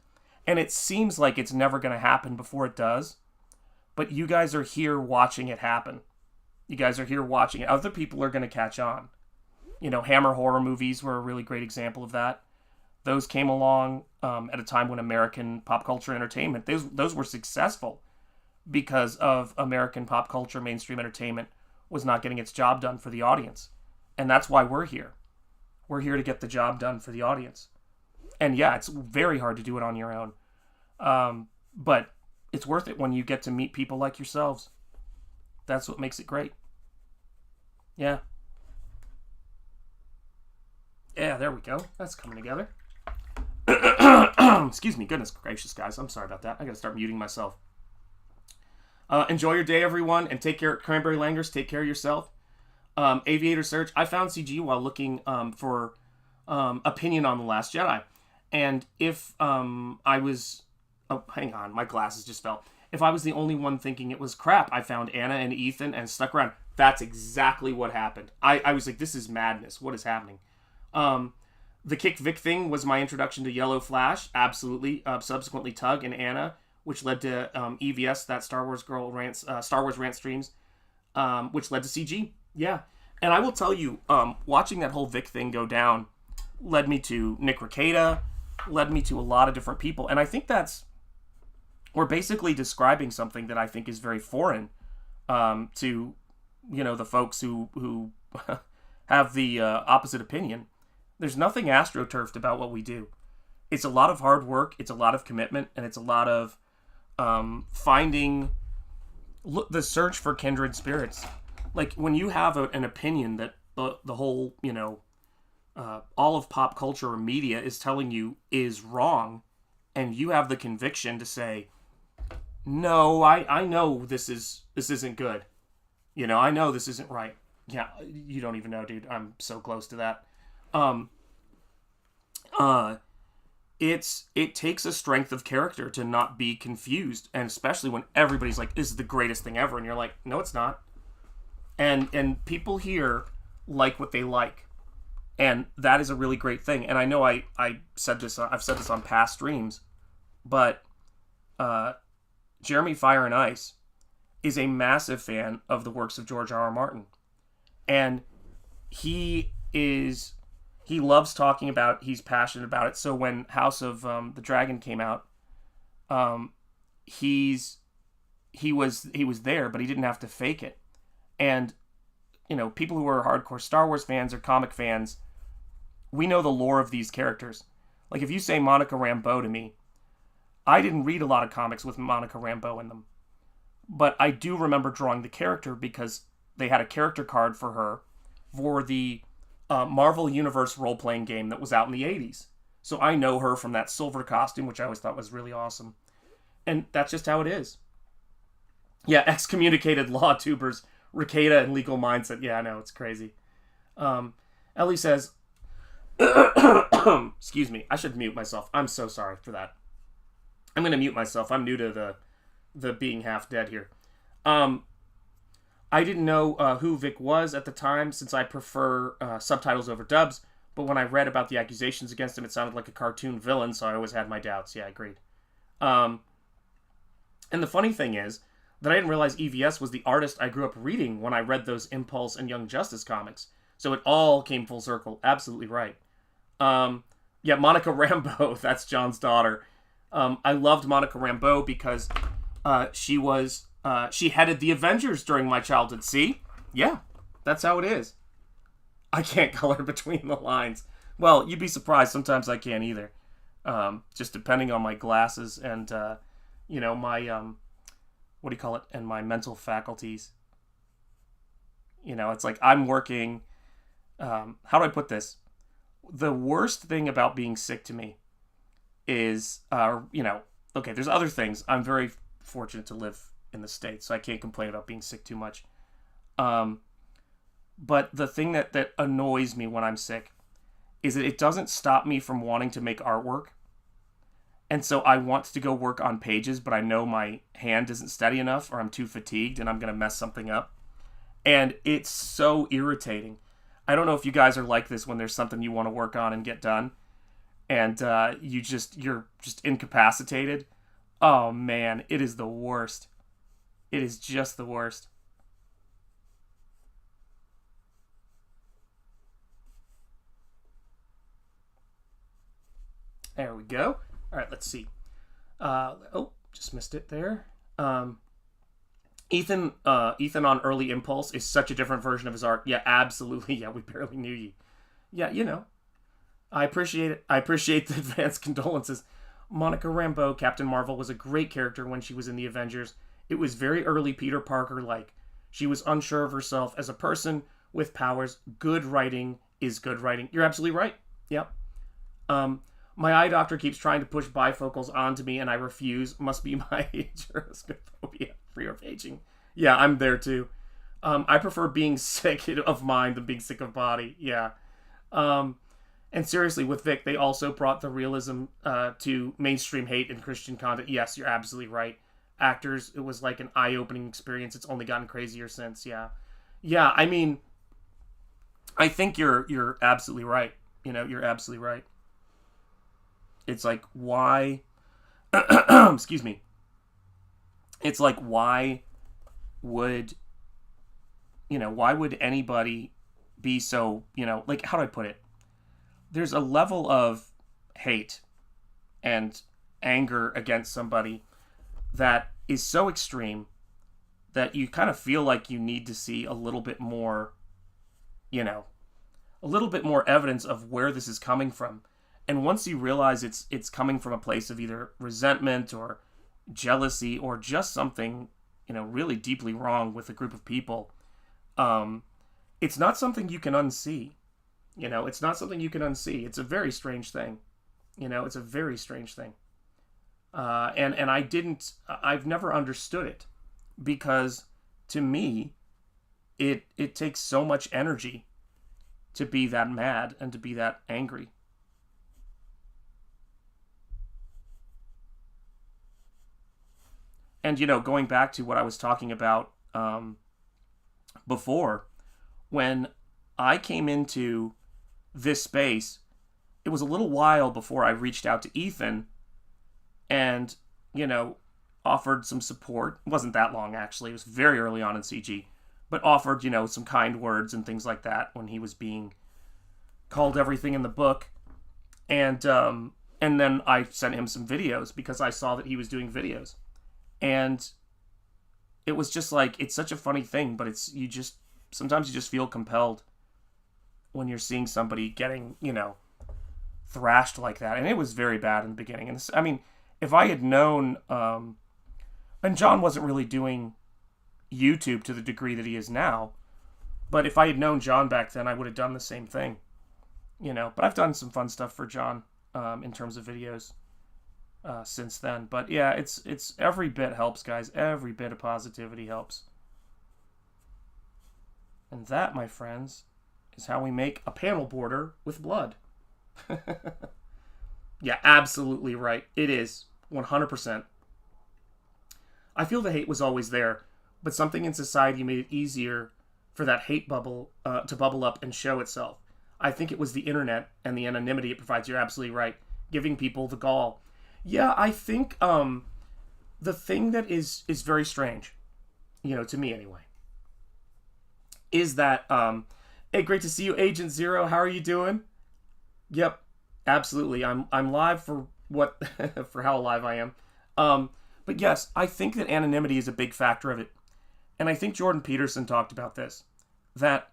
And it seems like it's never going to happen before it does. But you guys are here watching it happen. You guys are here watching it. Other people are going to catch on. Hammer horror movies were a really great example of that. Those came along at a time when American pop culture entertainment, those were successful because of American pop culture mainstream entertainment was not getting its job done for the audience. And that's why we're here. We're here to get the job done for the audience. And yeah, it's very hard to do it on your own. But it's worth it when you get to meet people like yourselves. That's what makes it great. Yeah. Yeah, there we go. That's coming together. Excuse me. Goodness gracious, guys. I'm sorry about that. I gotta start muting myself. Enjoy your day, everyone, and take care. Cranberry Langers, take care of yourself. Aviator Search. I found CG while looking for opinion on The Last Jedi. And if I was... Oh, hang on. My glasses just fell. If I was the only one thinking it was crap, I found Anna and Ethan and stuck around. That's exactly what happened. I was like, this is madness. What is happening? The Kick Vic thing was my introduction to Yellow Flash. Absolutely. Subsequently, Tug and Anna, which led to EVS, that Star Wars rant streams, which led to CG. Yeah. And I will tell you, watching that whole Vic thing go down led me to Nick Rekieta, led me to a lot of different people. And I think we're basically describing something that I think is very foreign to, the folks who have the opposite opinion. There's nothing astroturfed about what we do. It's a lot of hard work, it's a lot of commitment, and it's a lot of finding the search for kindred spirits. Like, when you have an opinion that the whole, all of pop culture or media is telling you is wrong, and you have the conviction to say, no, I know this isn't good. I know this isn't right. Yeah, you don't even know, dude. I'm so close to that. It takes a strength of character to not be confused, and especially when everybody's like, this is the greatest thing ever, and you're like, no, it's not. And people here like what they like, and that is a really great thing. And I know I've said this on past streams, but Jeremy Fire and Ice is a massive fan of the works of George R.R. Martin, and he is he loves talking about it. He's passionate about it. So when House of the Dragon came out, he was there, but he didn't have to fake it. And people who are hardcore Star Wars fans or comic fans, we know the lore of these characters. Like if you say Monica Rambeau to me, I didn't read a lot of comics with Monica Rambeau in them, but I do remember drawing the character because they had a character card for her for the Marvel Universe role-playing game that was out in the 80s. So I know her from that silver costume, which I always thought was really awesome. And that's just how it is. Yeah, excommunicated law tubers, Ricada and legal mindset. Yeah, I know, it's crazy. Ellie says, excuse me, I should mute myself. I'm so sorry for that. I'm going to mute myself. I'm new to the being half dead here. I didn't know who Vic was at the time, since I prefer subtitles over dubs, but when I read about the accusations against him, it sounded like a cartoon villain, so I always had my doubts. Yeah, I agreed. And the funny thing is that I didn't realize EVS was the artist I grew up reading when I read those Impulse and Young Justice comics. So it all came full circle. Absolutely right. Yeah, Monica Rambeau, that's John's daughter. I loved Monica Rambeau because she headed the Avengers during my childhood. See? Yeah, that's how it is. I can't color between the lines. Well, you'd be surprised. Sometimes I can't either. Just depending on my glasses and, my, what do you call it? And my mental faculties. It's like I'm working, how do I put this? The worst thing about being sick to me is, okay, there's other things. I'm very fortunate to live in the States, so I can't complain about being sick too much. But the thing that annoys me when I'm sick is that it doesn't stop me from wanting to make artwork. And so I want to go work on pages, but I know my hand isn't steady enough, or I'm too fatigued and I'm going to mess something up. And it's so irritating. I don't know if you guys are like this when there's something you want to work on and get done, and you're just incapacitated. Oh man, it is the worst. It is just the worst. There we go. All right, let's see. Just missed it there. Ethan on Early Impulse is such a different version of his art. Yeah, absolutely. Yeah, we barely knew you. Yeah, I appreciate it. I appreciate the advanced condolences. Monica Rambeau, Captain Marvel, was a great character when she was in the Avengers. It was very early Peter Parker-like. She was unsure of herself as a person with powers. Good writing is good writing. You're absolutely right. Yep. My eye doctor keeps trying to push bifocals onto me, and I refuse. Must be my geroscophobia. Fear of aging. Yeah, I'm there too. I prefer being sick of mind than being sick of body. Yeah. And seriously, with Vic, they also brought the realism to mainstream hate and Christian content. Yes, you're absolutely right. Actors, it was like an eye-opening experience. It's only gotten crazier since. Yeah. Yeah, I mean, I think you're absolutely right. You're absolutely right. It's like, why... excuse me. It's like, why would anybody be so, like, how do I put it? There's a level of hate and anger against somebody that is so extreme that you kind of feel like you need to see a little bit more, a little bit more evidence of where this is coming from. And once you realize it's coming from a place of either resentment or jealousy or just something, really deeply wrong with a group of people, it's not something you can unsee. It's not something you can unsee. It's a very strange thing. It's a very strange thing. And I've never understood it, because to me, it takes so much energy to be that mad and to be that angry. And, going back to what I was talking about before, when I came into this space, it was a little while before I reached out to Ethan and, offered some support. It wasn't that long, actually. It was very early on in CG. But offered, some kind words and things like that when he was being, called Everything in the Book, and then I sent him some videos because I saw that he was doing videos, and it was just like, it's such a funny thing, but sometimes you just feel compelled when you're seeing somebody getting, thrashed like that. And it was very bad in the beginning. And I mean, if I had known, and John wasn't really doing YouTube to the degree that he is now, but if I had known John back then, I would have done the same thing, but I've done some fun stuff for John, in terms of videos, since then. But yeah, it's every bit helps, guys. Every bit of positivity helps. And that, my friends, is how we make a panel border with blood. Yeah, absolutely right. It is 100%. I feel the hate was always there, but something in society made it easier for that hate bubble to bubble up and show itself. I think it was the internet and the anonymity it provides. You're absolutely right. Giving people the gall. Yeah, I think the thing that is very strange, to me anyway, is that, hey, great to see you, Agent Zero. How are you doing? Yep, absolutely. I'm live for for how alive I am. But yes, I think that anonymity is a big factor of it. And I think Jordan Peterson talked about this, that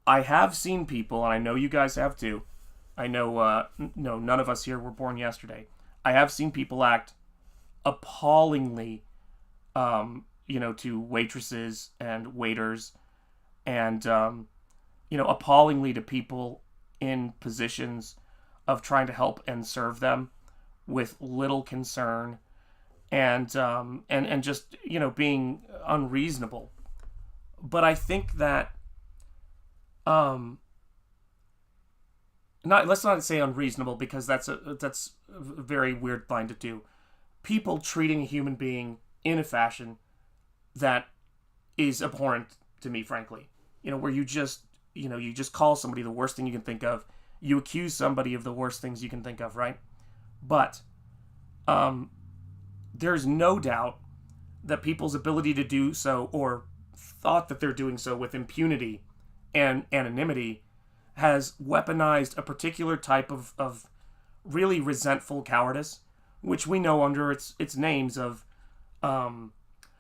I have seen people, and I know you guys have too. I know, no, none of us here were born yesterday. I have seen people act appallingly, to waitresses and waiters, and, appallingly to people in positions of trying to help and serve them with little concern, and just, being unreasonable. But I think that, let's not say unreasonable, because that's a very weird line to do. People treating a human being in a fashion that is abhorrent to me, frankly. Where you just call somebody the worst thing you can think of. You accuse somebody of the worst things you can think of, right? But there's no doubt that people's ability to do so, or thought that they're doing so with impunity and anonymity, has weaponized a particular type of really resentful cowardice, which we know under its names of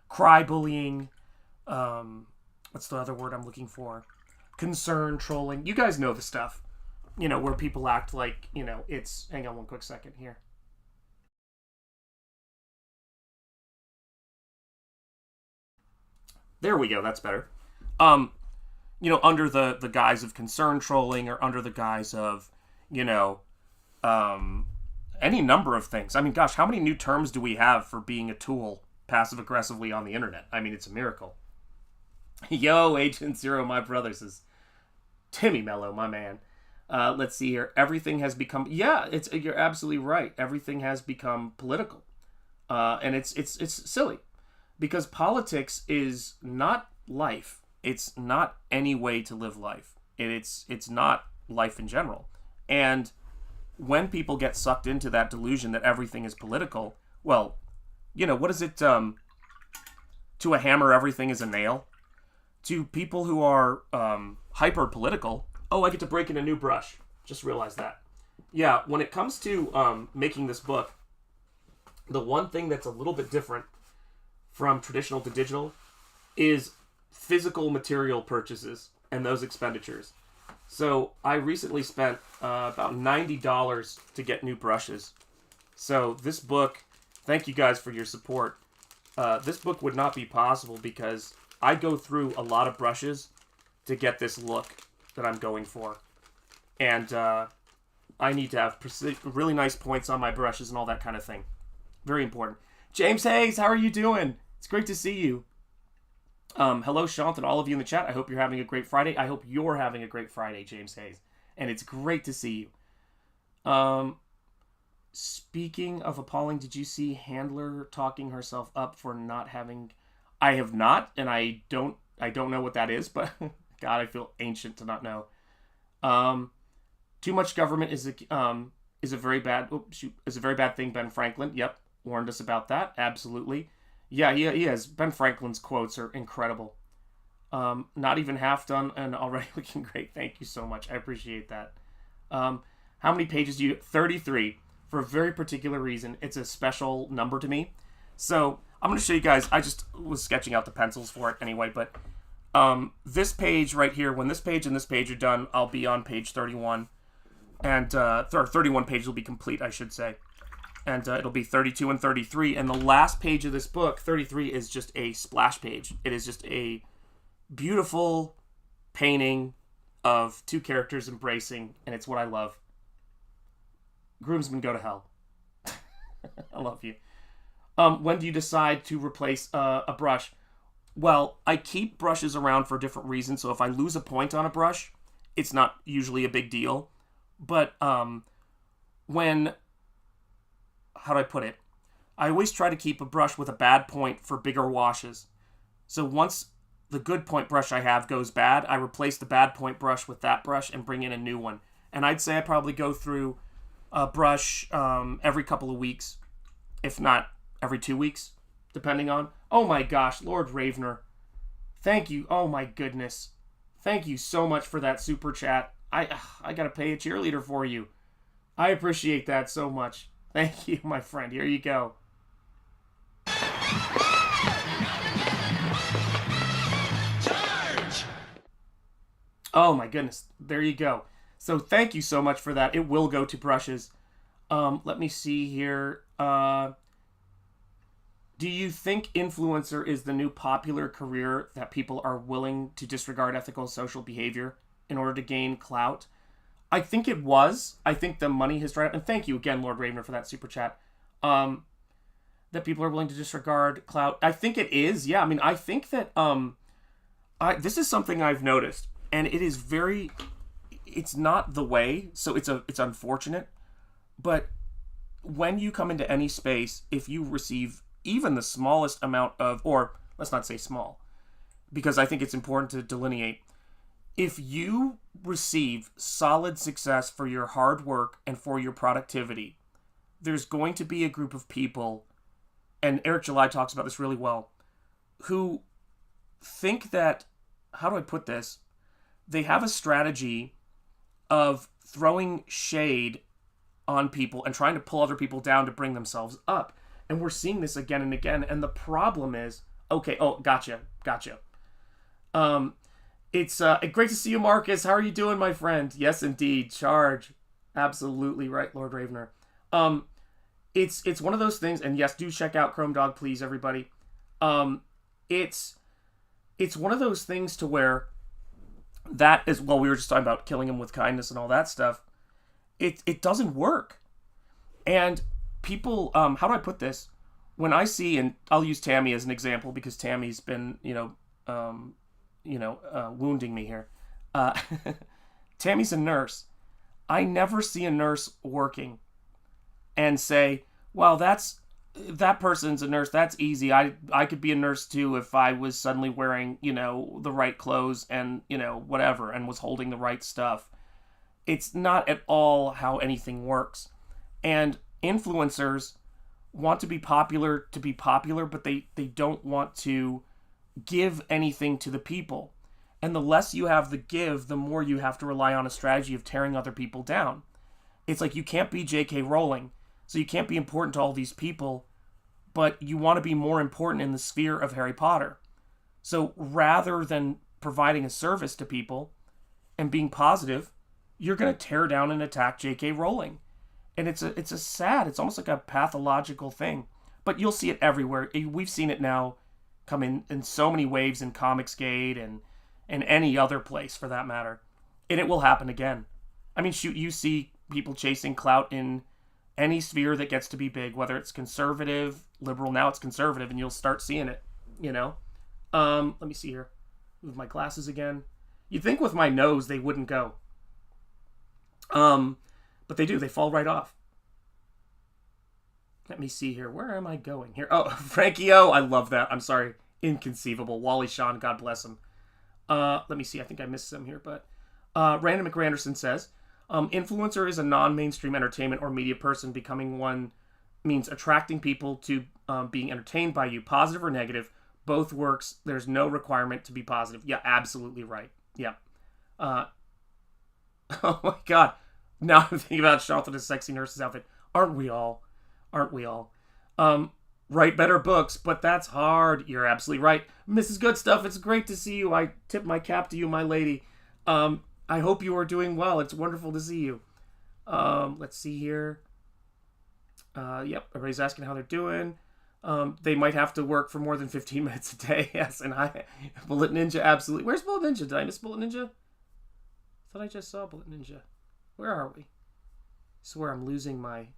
cry bullying, what's the other word I'm looking for? Concern trolling. You guys know the stuff, where people act like, it's... Hang on one quick second here. There we go, that's better. Under the guise of concern trolling, or under the guise of, any number of things. I mean, gosh, how many new terms do we have for being a tool passive-aggressively on the internet? I mean, it's a miracle. Yo, Agent Zero, my brother, says Timmy Mello, my man. Let's see here. Everything has become... Yeah, you're absolutely right. Everything has become political. And it's silly. Because politics is not life. It's not any way to live life. It's not life in general. And when people get sucked into that delusion that everything is political, well, what is it? To a hammer, everything is a nail. To people who are hyper political, oh, I get to break in a new brush. Just realized that. Yeah, when it comes to making this book, the one thing that's a little bit different from traditional to digital is physical material purchases and those expenditures. So I recently spent about $90 to get new brushes. So this book, thank you guys for your support. This book would not be possible because I go through a lot of brushes to get this look that I'm going for. And I need to have really nice points on my brushes and all that kind of thing. Very important. James Hayes, how are you doing? It's great to see you. Hello, Shanth, and all of you in the chat. I hope you're having a great Friday. I hope you're having a great Friday, James Hayes. And it's great to see you. Speaking of appalling, did you see Handler talking herself up for not having... I have not, and I don't know what that is, but God, I feel ancient to not know. Too much government is a very bad thing. Ben Franklin, yep, warned us about that. Absolutely. Yeah, he has. Ben Franklin's quotes are incredible. Not even half done and already looking great. Thank you so much. I appreciate that. How many pages do you... 33. For a very particular reason. It's a special number to me. So, I'm going to show you guys... I just was sketching out the pencils for it anyway, but... this page right here, when this page and this page are done, I'll be on page 31. And, 31 pages will be complete, I should say. And it'll be 32 and 33. And the last page of this book, 33, is just a splash page. It is just a beautiful painting of two characters embracing, and it's what I love. Groomsmen, go to hell. I love you. When do you decide to replace a brush? Well, I keep brushes around for different reasons, so if I lose a point on a brush, it's not usually a big deal. But when... How do I put it? I always try to keep a brush with a bad point for bigger washes. So once the good point brush I have goes bad, I replace the bad point brush with that brush and bring in a new one. And I'd say I probably go through a brush every couple of weeks, if not every 2 weeks, depending on... Oh my gosh, Lord Ravener. Thank you. Oh my goodness. Thank you so much for that super chat. I gotta pay a cheerleader for you. I appreciate that so much. Thank you, my friend. Here you go. Charge! Oh my goodness. There you go. So thank you so much for that. It will go to brushes. Let me see here. Do you think influencer is the new popular career that people are willing to disregard ethical social behavior in order to gain clout? I think it was. I think the money has dried up. And thank you again, Lord Ravener, for that super chat. That people are willing to disregard clout. I think it is. Yeah, I mean, I think that this is something I've noticed. And it is very... It's not the way, so it's unfortunate. But when you come into any space, if you receive even the smallest amount of... Or, let's not say small. Because I think it's important to delineate. If you receive solid success for your hard work and for your productivity, there's going to be a group of people, and Eric July talks about this really well, who think that, how do I put this? They have a strategy of throwing shade on people and trying to pull other people down to bring themselves up. And we're seeing this again and again. And the problem is, okay, oh, gotcha. It's great to see you, Marcus. How are you doing, my friend? Yes, indeed. Charge. Absolutely right, Lord Ravener. It's one of those things, and yes, do check out Chrome Dog, please, everybody. It's one of those things to where that is, well, we were just talking about killing him with kindness and all that stuff. It doesn't work. And people, how do I put this? When I see, and I'll use Tammy as an example because Tammy's been, wounding me here. Tammy's a nurse. I never see a nurse working and say, well, that person's a nurse. That's easy. I could be a nurse too if I was suddenly wearing, the right clothes and, whatever, and was holding the right stuff. It's not at all how anything works. And influencers want to be popular, but they don't want to give anything to the people. And the less you have to give, the more you have to rely on a strategy of tearing other people down. It's like you can't be J.K. Rowling, so you can't be important to all these people, but you want to be more important in the sphere of Harry Potter. So rather than providing a service to people and being positive, you're going to tear down and attack J.K. Rowling. And it's almost like a pathological thing. But you'll see it everywhere. We've seen it now come in so many waves in Comicsgate and any other place for that matter. And it will happen again. I mean, shoot, you see people chasing clout in any sphere that gets to be big, whether it's conservative, liberal, now it's conservative, and you'll start seeing it, Let me see here. Move my glasses again. You'd think with my nose they wouldn't go. But they do. They fall right off. Let me see here. Where am I going here? Oh, Frankie O. I love that. I'm sorry. Inconceivable. Wally Shawn. God bless him. Let me see. I think I missed some here. But Random McRanderson says, influencer is a non-mainstream entertainment or media person. Becoming one means attracting people to being entertained by you. Positive or negative. Both works. There's no requirement to be positive. Yeah, absolutely right. Yeah. Oh my God. Now I'm thinking about Shanth in his sexy nurse's outfit. Aren't we all? Aren't we all? Write better books, but that's hard. You're absolutely right. Mrs. Good Stuff, it's great to see you. I tip my cap to you, my lady. I hope you are doing well. It's wonderful to see you. Let's see here. Yep, everybody's asking how they're doing. They might have to work for more than 15 minutes a day. Yes, and Bullet Ninja, absolutely. Where's Bullet Ninja? Did I miss Bullet Ninja? I thought I just saw Bullet Ninja. Where are we? I swear I'm losing my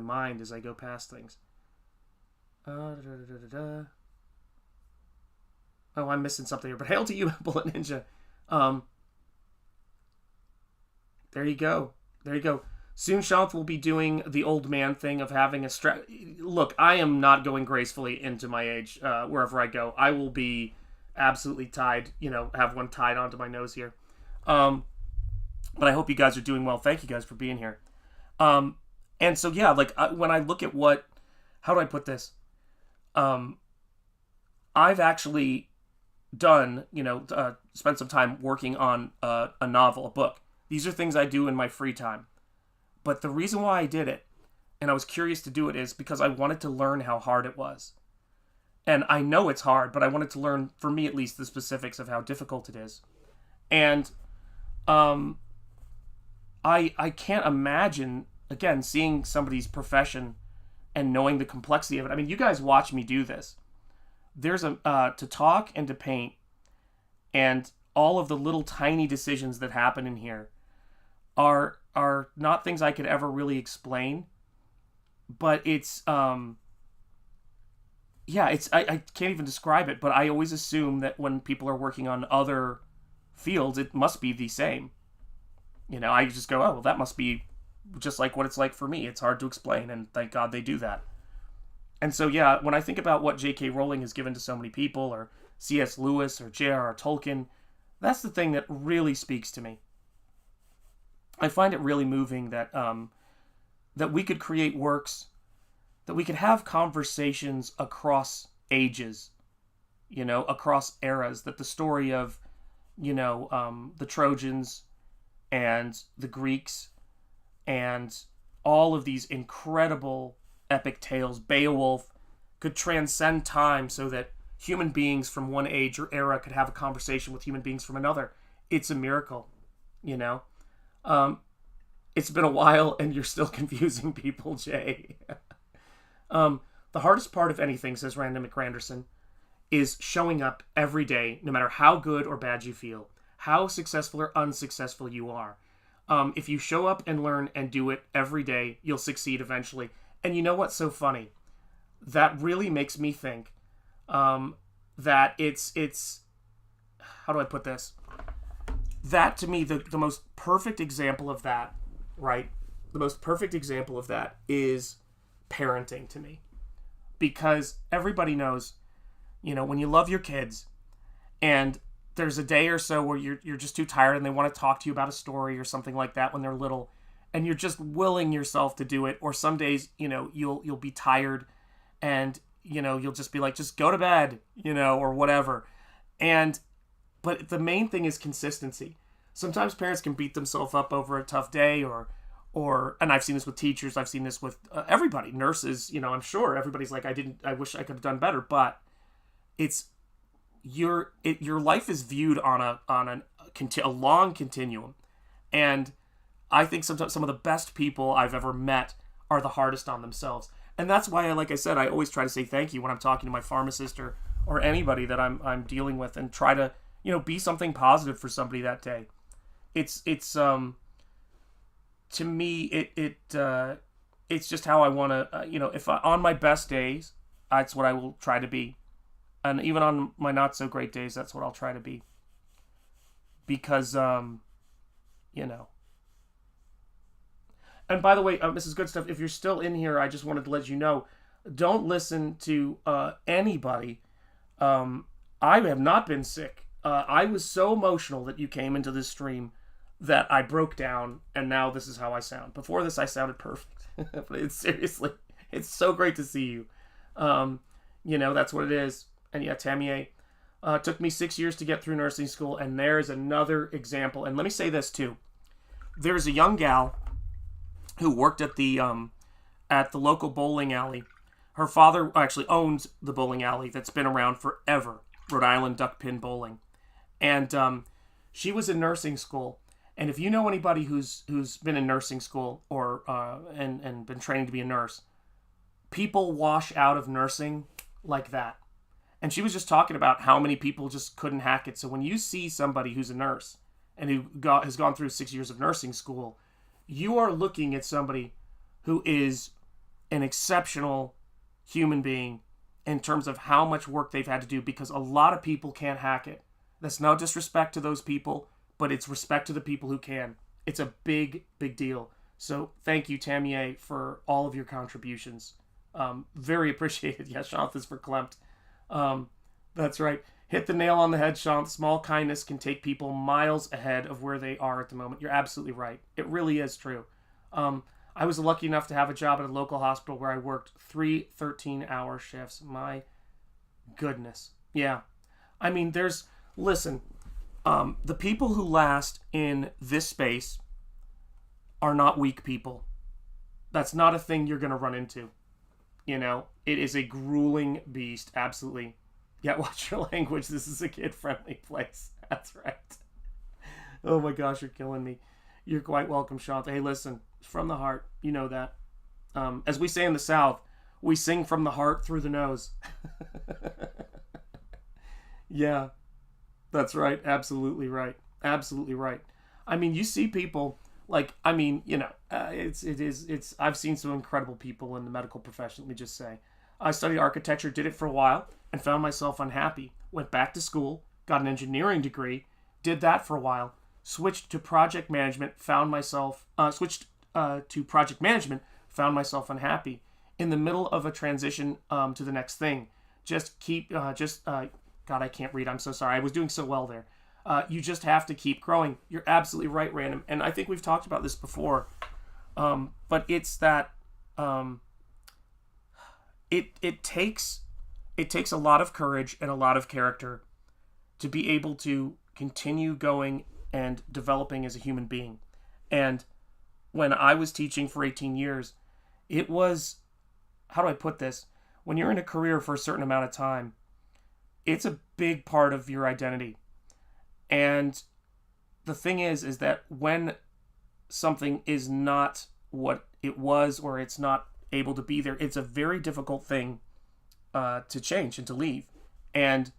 mind as I go past things. Oh, I'm missing something here. But hail to you, Bullet Ninja. There you go. There you go. Soon Shanth will be doing the old man thing of having a Look, I am not going gracefully into my age wherever I go. I will be absolutely tied, have one tied onto my nose here. But I hope you guys are doing well. Thank you guys for being here. And so, yeah, when I look at how do I put this? I've actually done, spent some time working on a novel, a book. These are things I do in my free time. But the reason why I did it, and I was curious to do it, is because I wanted to learn how hard it was. And I know it's hard, but I wanted to learn, for me at least, the specifics of how difficult it is. And I can't imagine, again, seeing somebody's profession and knowing the complexity of it. I mean, you guys watch me do this. There's to talk and to paint, and all of the little tiny decisions that happen in here are not things I could ever really explain. But it's I can't even describe it. But I always assume that when people are working on other fields, it must be the same. I just go, oh, well, that must be just like what it's like for me. It's hard to explain, and thank God they do that. And so, yeah, when I think about what J.K. Rowling has given to so many people, or C.S. Lewis, or J.R.R. Tolkien, that's the thing that really speaks to me. I find it really moving that that we could create works, that we could have conversations across ages, across eras, that the story of, the Trojans and the Greeks and all of these incredible epic tales, Beowulf, could transcend time so that human beings from one age or era could have a conversation with human beings from another. It's a miracle, It's been a while and you're still confusing people, Jay. The hardest part of anything, says Random McRanderson, is showing up every day, no matter how good or bad you feel, how successful or unsuccessful you are. If you show up and learn and do it every day, you'll succeed eventually. And you know what's so funny? That really makes me think that it's how do I put this? That, to me, the most perfect example of that, right? The most perfect example of that is parenting to me. Because everybody knows, when you love your kids and there's a day or so where you're just too tired and they want to talk to you about a story or something like that when they're little, and you're just willing yourself to do it, or some days, you'll be tired and, you'll just be like, just go to bed, or whatever. But the main thing is consistency. Sometimes parents can beat themselves up over a tough day or and I've seen this with teachers, I've seen this with everybody, nurses, I'm sure everybody's like, I wish I could have done better, but it's, your life is viewed on a long continuum. And I think sometimes some of the best people I've ever met are the hardest on themselves. And that's why, like I said, I always try to say thank you when I'm talking to my pharmacist or anybody that I'm dealing with, and try to, be something positive for somebody that day. It's to me, it's just how I want to, if on my best days, that's what I will try to be. And even on my not so great days, that's what I'll try to be. Because, And by the way, Mrs. Good Stuff, if you're still in here, I just wanted to let you know, don't listen to anybody. I have not been sick. I was so emotional that you came into this stream that I broke down, and now this is how I sound. Before this, I sounded perfect. But seriously, it's so great to see you. That's what it is. And yeah, Tamier, took me 6 years to get through nursing school, and there's another example. And let me say this too. there's a young gal who worked at the local bowling alley. Her father actually owns the bowling alley that's been around forever, Rhode Island Duck Pin Bowling. And she was in nursing school. And if you know anybody who's been in nursing school or and been training to be a nurse, people wash out of nursing like that. And she was just talking about how many people just couldn't hack it. So when you see somebody who's a nurse and who has gone through 6 years of nursing school, you are looking at somebody who is an exceptional human being in terms of how much work they've had to do, because a lot of people can't hack it. That's no disrespect to those people, but it's respect to the people who can. It's a big, big deal. So thank you, Tamier, for all of your contributions. Very appreciated. Yes, Shanth is for Klemt. That's right. Hit the nail on the head, Shanth. Small kindness can take people miles ahead of where they are at the moment. You're absolutely right. It really is true. I was lucky enough to have a job at a local hospital where I worked 3 13-hour shifts. My goodness. Yeah. I mean, listen, the people who last in this space are not weak people. That's not a thing you're going to run into. You know, it is a grueling beast. Absolutely. Yeah, watch your language. This is a kid-friendly place. That's right. Oh my gosh, you're killing me. You're quite welcome, Shanth. Hey, listen, from the heart. You know that. As we say in the South, we sing from the heart through the nose. Yeah, that's right. Absolutely right. Absolutely right. I mean, you see people like, I mean, you know, I've seen some incredible people in the medical profession, let me just say. I studied architecture, did it for a while, and found myself unhappy. Went back to school, got an engineering degree, did that for a while, switched to project management, found myself unhappy. In the middle of a transition to the next thing. God, I can't read. I'm so sorry. I was doing so well there. You just have to keep growing. You're absolutely right, Random. And I think we've talked about this before. But it's that it takes a lot of courage and a lot of character to be able to continue going and developing as a human being. And when I was teaching for 18 years, it was, how do I put this? When you're in a career for a certain amount of time, it's a big part of your identity. And the thing is that when something is not what it was, or it's not able to be there, it's a very difficult thing to change and to leave. And,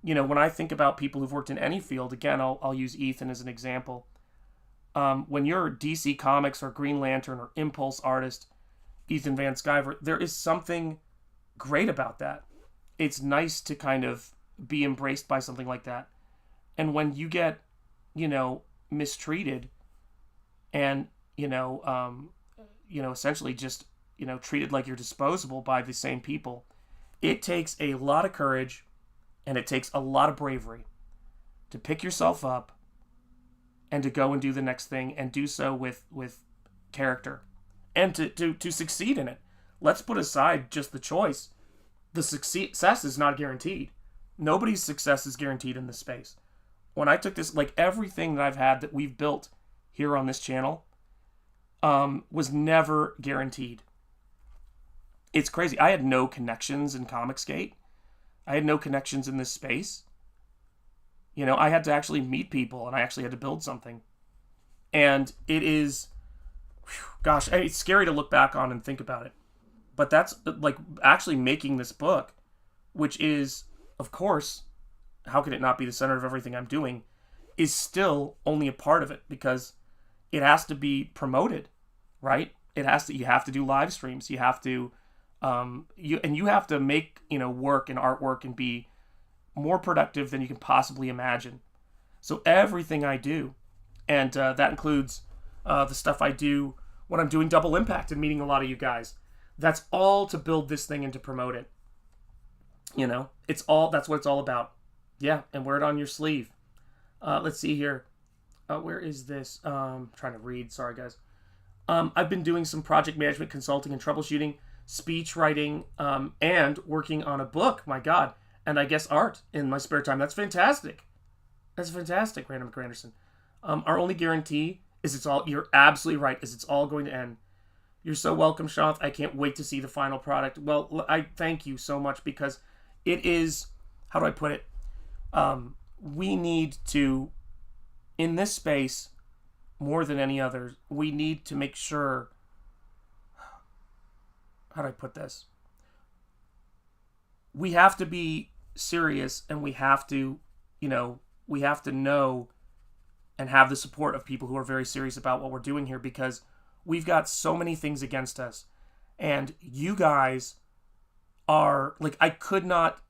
you know, when I think about people who've worked in any field, again, I'll use Ethan as an example. When you're DC Comics or Green Lantern or Impulse artist, Ethan Van Sciver, there is something great about that. It's nice to kind of be embraced by something like that. And when you get, you know, mistreated and, essentially just, treated like you're disposable by the same people, it takes a lot of courage and it takes a lot of bravery to pick yourself up and to go and do the next thing, and do so with character and to succeed in it. Let's put aside just the choice. The success is not guaranteed. Nobody's success is guaranteed in this space. When I took this, like everything that I've had that we've built here on this channel was never guaranteed. It's crazy. I had no connections in Comicsgate. I had no connections in this space. You know, I had to actually meet people, and I actually had to build something. And it is, gosh, it's scary to look back on and think about it. But that's like actually making this book, which is, of course, how could it not be the center of everything I'm doing, is still only a part of it, because it has to be promoted, right? You have to do live streams. You have to, you have to make, work and artwork and be more productive than you can possibly imagine. So everything I do, and that includes the stuff I do when I'm doing Double Impact and meeting a lot of you guys, that's all to build this thing and to promote it. That's what it's all about. Yeah, and wear it on your sleeve. Let's see here. Where is this? Trying to read. Sorry, guys. I've been doing some project management, consulting, and troubleshooting, speech writing, and working on a book. My God. And I guess art in my spare time. That's fantastic. That's fantastic, Random McGranderson. Our only guarantee You're absolutely right. Is it's all going to end. You're so welcome, Shanth. I can't wait to see the final product. Well, I thank you so much because it is, how do I put it? We need to, in this space, more than any other, we need to make sure, how do I put this? We have to be serious, and we have to, we have to know and have the support of people who are very serious about what we're doing here, because we've got so many things against us. And you guys are, like, I could not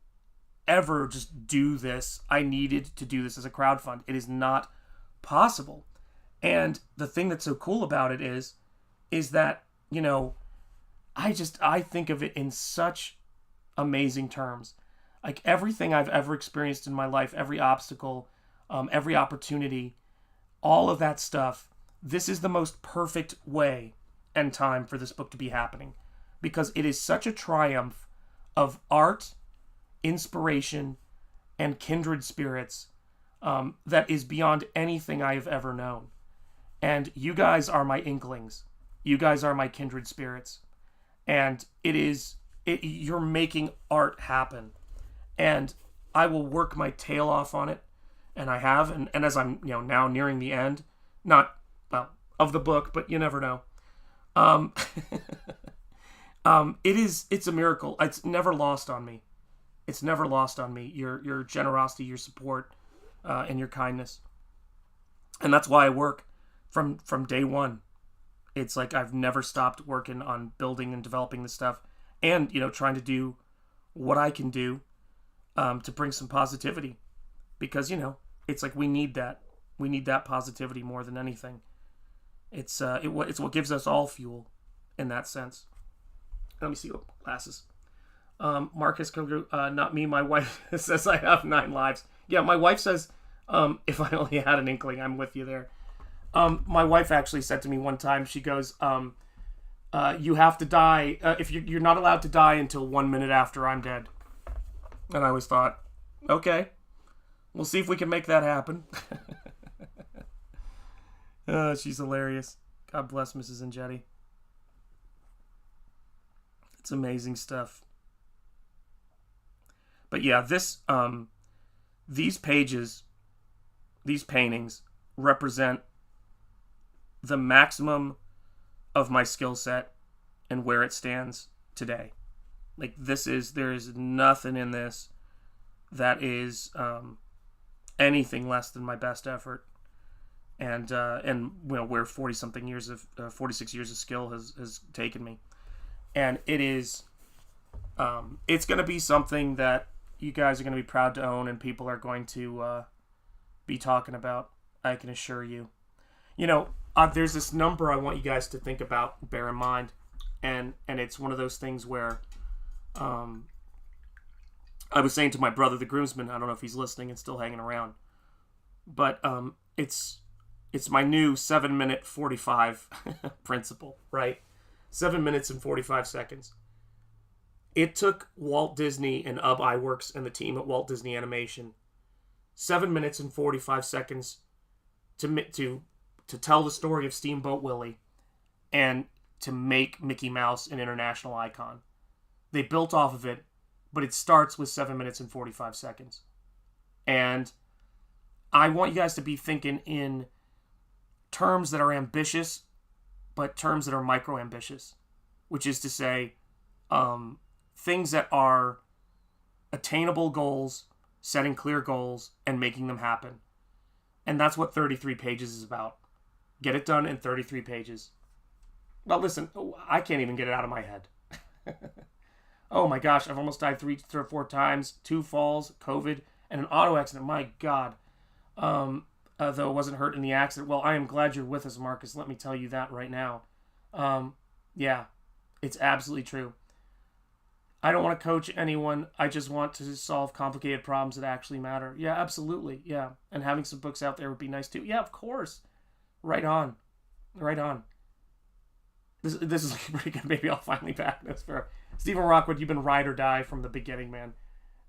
ever just do this. I needed to do this as a crowdfund. It is not possible. And the thing that's so cool about it is that, I think of it in such amazing terms. Like, everything I've ever experienced in my life, every obstacle, every opportunity, all of that stuff, this is the most perfect way and time for this book to be happening, because it is such a triumph of art, inspiration, and kindred spirits that is beyond anything I have ever known. And you guys are my inklings. You guys are my kindred spirits. And you're making art happen. And I will work my tail off on it. And I have. And as I'm now nearing the end, not, well, of the book, but you never know. It's a miracle. It's never lost on me. It's never lost on me. Your generosity, your support, and your kindness. And that's why I work from day one. It's like I've never stopped working on building and developing this stuff, and trying to do what I can do to bring some positivity, because it's like we need that positivity more than anything. It's what gives us all fuel in that sense. Let me see. Glasses. Marcus, not me. My wife says I have 9 lives. Yeah, my wife says if I only had an inkling. I'm with you there. My wife actually said to me one time, she goes, you have to die, if you're not allowed to die until 1 minute after I'm dead. And I always thought, okay, we'll see if we can make that happen. She's hilarious. God bless Mrs. Enjeti. It's amazing stuff. But yeah, these pages, these paintings represent the maximum of my skill set and where it stands today. Like, there is nothing in this that is anything less than my best effort. And where 46 years of skill has taken me. And it is, it's going to be something that you guys are going to be proud to own, and people are going to be talking about, I can assure you. There's this number I want you guys to think about, bear in mind, and it's one of those things where I was saying to my brother, the groomsman, I don't know if he's listening and still hanging around, but it's my new 7-minute 45 principle, right? 7 minutes and 45 seconds. It took Walt Disney and UB Iwerks and the team at Walt Disney Animation 7 minutes and 45 seconds to tell the story of Steamboat Willie and to make Mickey Mouse an international icon. They built off of it, but it starts with 7 minutes and 45 seconds. And I want you guys to be thinking in terms that are ambitious, but terms that are micro-ambitious, which is to say, things that are attainable goals, setting clear goals, and making them happen. And that's what 33 pages is about. Get it done in 33 pages. Well, listen, I can't even get it out of my head. Oh my gosh, I've almost died 3 or 4 times, 2 falls, COVID, and an auto accident. My God. Though I wasn't hurt in the accident. Well, I am glad you're with us, Marcus. Let me tell you that right now. Yeah, it's absolutely true. I don't want to coach anyone. I just want to solve complicated problems that actually matter. Yeah, absolutely. Yeah. And having some books out there would be nice too. Yeah, of course. Right on. Right on. This is looking pretty good. Maybe I'll finally back Nosfero. Stephen Rockwood, you've been ride or die from the beginning, man.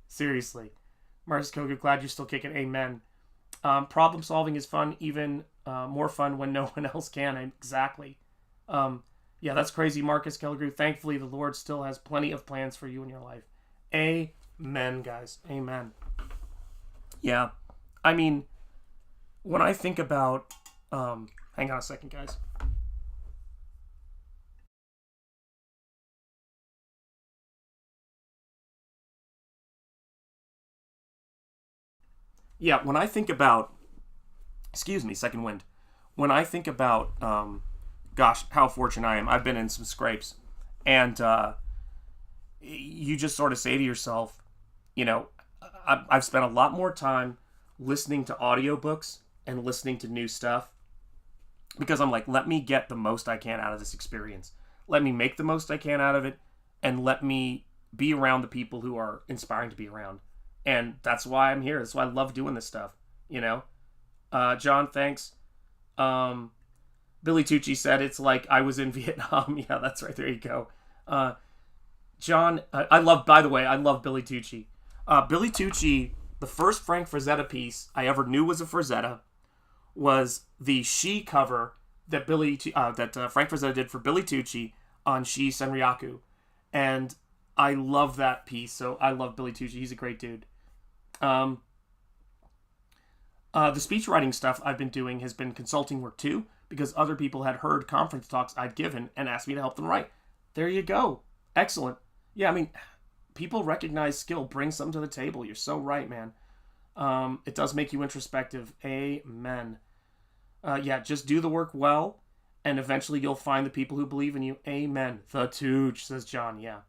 Seriously. Marcus Kogu, glad you're still kicking. Amen. Problem solving is fun, even More fun when no one else can. Exactly. Yeah, that's crazy, Marcus Kellegrew. Thankfully, the Lord still has plenty of plans for you in your life. Amen, guys. Amen. Yeah. I mean, when I think about... hang on a second, guys. Yeah, when I think about... Excuse me, second wind. When I think about... gosh, how fortunate I am. I've been in some scrapes. And you just sort of say to yourself, you know, I've spent a lot more time listening to audiobooks and listening to new stuff because I'm like, let me get the most I can out of this experience. Let me make the most I can out of it, and let me be around the people who are inspiring to be around. And that's why I'm here. That's why I love doing this stuff, you know? John, thanks. Billy Tucci said it's like I was in Vietnam. Yeah, that's right. There you go. John, I love Billy Tucci. Billy Tucci, the first Frank Frazetta piece I ever knew was a Frazetta was the She cover that Frank Frazetta did for Billy Tucci on She Senryaku. And I love that piece, so I love Billy Tucci. He's a great dude. The speech writing stuff I've been doing has been consulting work too, because other people had heard conference talks I'd given and asked me to help them write. There you go. Excellent. Yeah, I mean, people recognize skill, bring something to the table. You're so right, man. It does make you introspective. Amen. Yeah, just do the work well, and eventually you'll find the people who believe in you. Amen. The Tooch, says John. Yeah.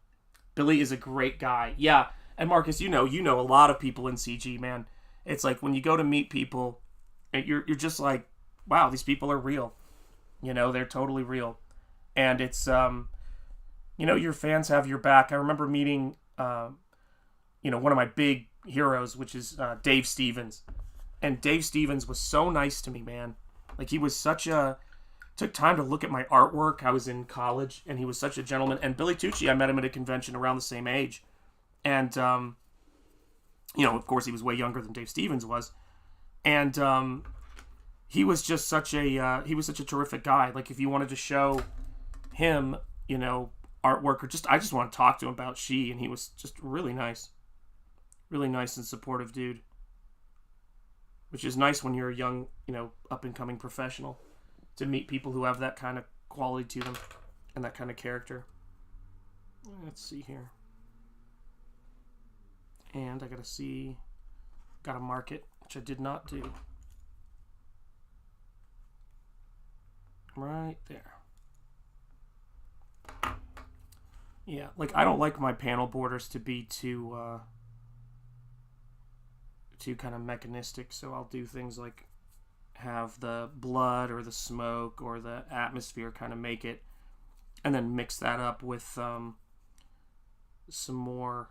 Billy is a great guy. Yeah. And Marcus, you know a lot of people in CG, man. It's like when you go to meet people, you're just like, wow, these people are real. You know, they're totally real. And it's, your fans have your back. I remember meeting, one of my big heroes, which is Dave Stevens. And Dave Stevens was so nice to me, man. Like, he was took time to look at my artwork. I was in college, and he was such a gentleman. And Billy Tucci, I met him at a convention around the same age. And, of course, he was way younger than Dave Stevens was. And he was just such a terrific guy. Like, if you wanted to show him, artwork, or I just want to talk to him about She, and he was just really nice. Really nice and supportive dude. Which is nice when you're a young, up-and-coming professional, to meet people who have that kind of quality to them and that kind of character. Let's see here. And I gotta mark it, which I did not do. Right there. Yeah, like, I don't like my panel borders to be too kind of mechanistic, so I'll do things like have the blood or the smoke or the atmosphere kind of make it, and then mix that up with some more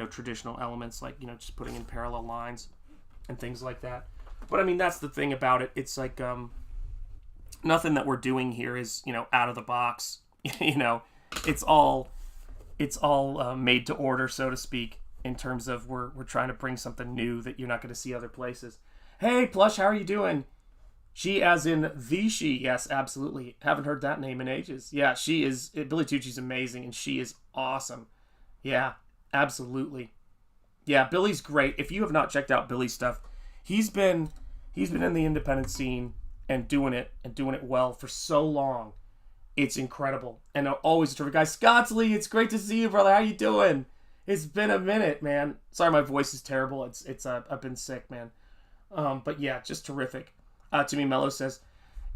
traditional elements, like just putting in parallel lines and things like that. But I mean, that's the thing about it. It's like nothing that we're doing here is out of the box. It's all made to order, so to speak, in terms of we're trying to bring something new that you're not going to see other places. Hey, Plush, how are you doing? She, as in the She. Yes, absolutely. Haven't heard that name in ages. Yeah, Billy Tucci's amazing, and She is awesome. Yeah, absolutely. Yeah, Billy's great. If you have not checked out Billy's stuff, he's been in the independent scene and doing it well for so long. It's incredible. And always a terrific guy. Scottsley, it's great to see you, brother. How you doing? It's been a minute, man. Sorry, my voice is terrible. I've been sick, man. But yeah, just terrific. Timmy Mello says,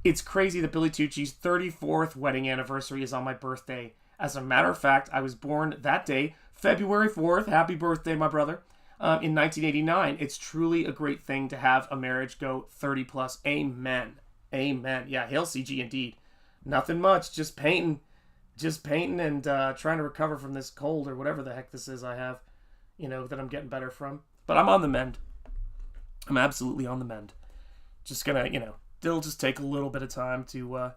it's crazy that Billy Tucci's 34th wedding anniversary is on my birthday. As a matter of fact, I was born that day, February 4th. Happy birthday, my brother. In 1989. It's truly a great thing to have a marriage go 30 plus. Amen. Amen. Yeah, hail CG indeed. Nothing much, just painting and trying to recover from this cold or whatever the heck this is I have, that I'm getting better from. But I'm on the mend. I'm absolutely on the mend. Just gonna, it'll just take a little bit of time to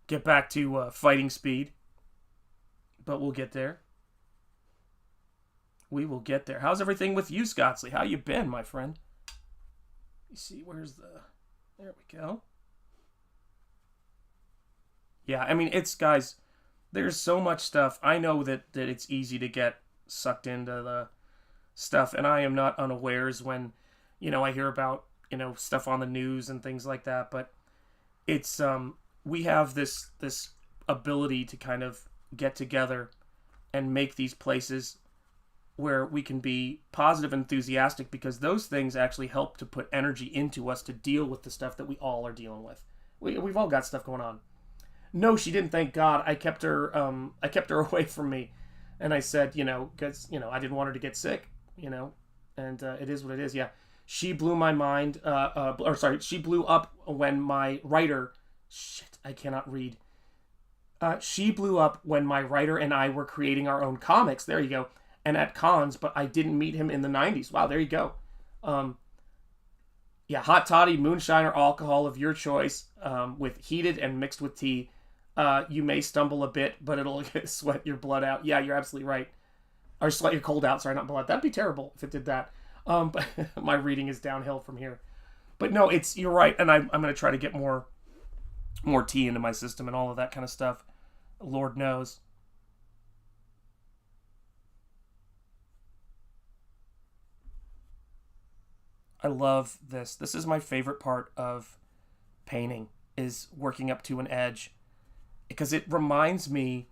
get back to fighting speed. But we'll get there. We will get there. How's everything with you, Scottsley? How you been, my friend? You see, where's the... There we go. Yeah, I mean, it's, guys, there's so much stuff. I know that it's easy to get sucked into the stuff, and I am not unawares when, I hear about, stuff on the news and things like that, but it's, we have this ability to kind of get together and make these places where we can be positive and enthusiastic, because those things actually help to put energy into us to deal with the stuff that we all are dealing with. We've all got stuff going on. No, she didn't, thank God. I kept her away from me. And I said, because, I didn't want her to get sick, and it is what it is. Yeah. She blew my mind, she blew up when my writer, I cannot read. She blew up when my writer and I were creating our own comics. There you go. And at cons, but I didn't meet him in the 90s. Wow, there you go. Yeah, hot toddy, moonshine, or alcohol of your choice, with heated and mixed with tea. You may stumble a bit, but it'll sweat your blood out. Yeah, you're absolutely right. Or sweat your cold out, sorry, not blood. That'd be terrible if it did that. But my reading is downhill from here. But no, you're right, and I'm going to try to get more tea into my system and all of that kind of stuff. Lord knows. I love this. This is my favorite part of painting, is working up to an edge, because it reminds me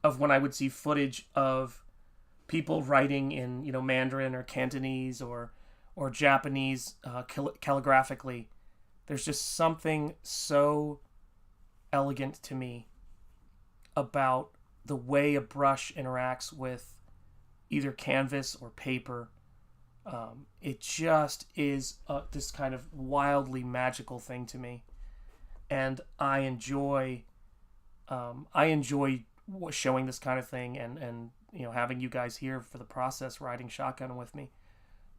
of when I would see footage of people writing in, Mandarin or Cantonese or Japanese calligraphically. There's just something so elegant to me about the way a brush interacts with either canvas or paper. It just is this kind of wildly magical thing to me, and I enjoy showing this kind of thing and having you guys here for the process, riding shotgun with me,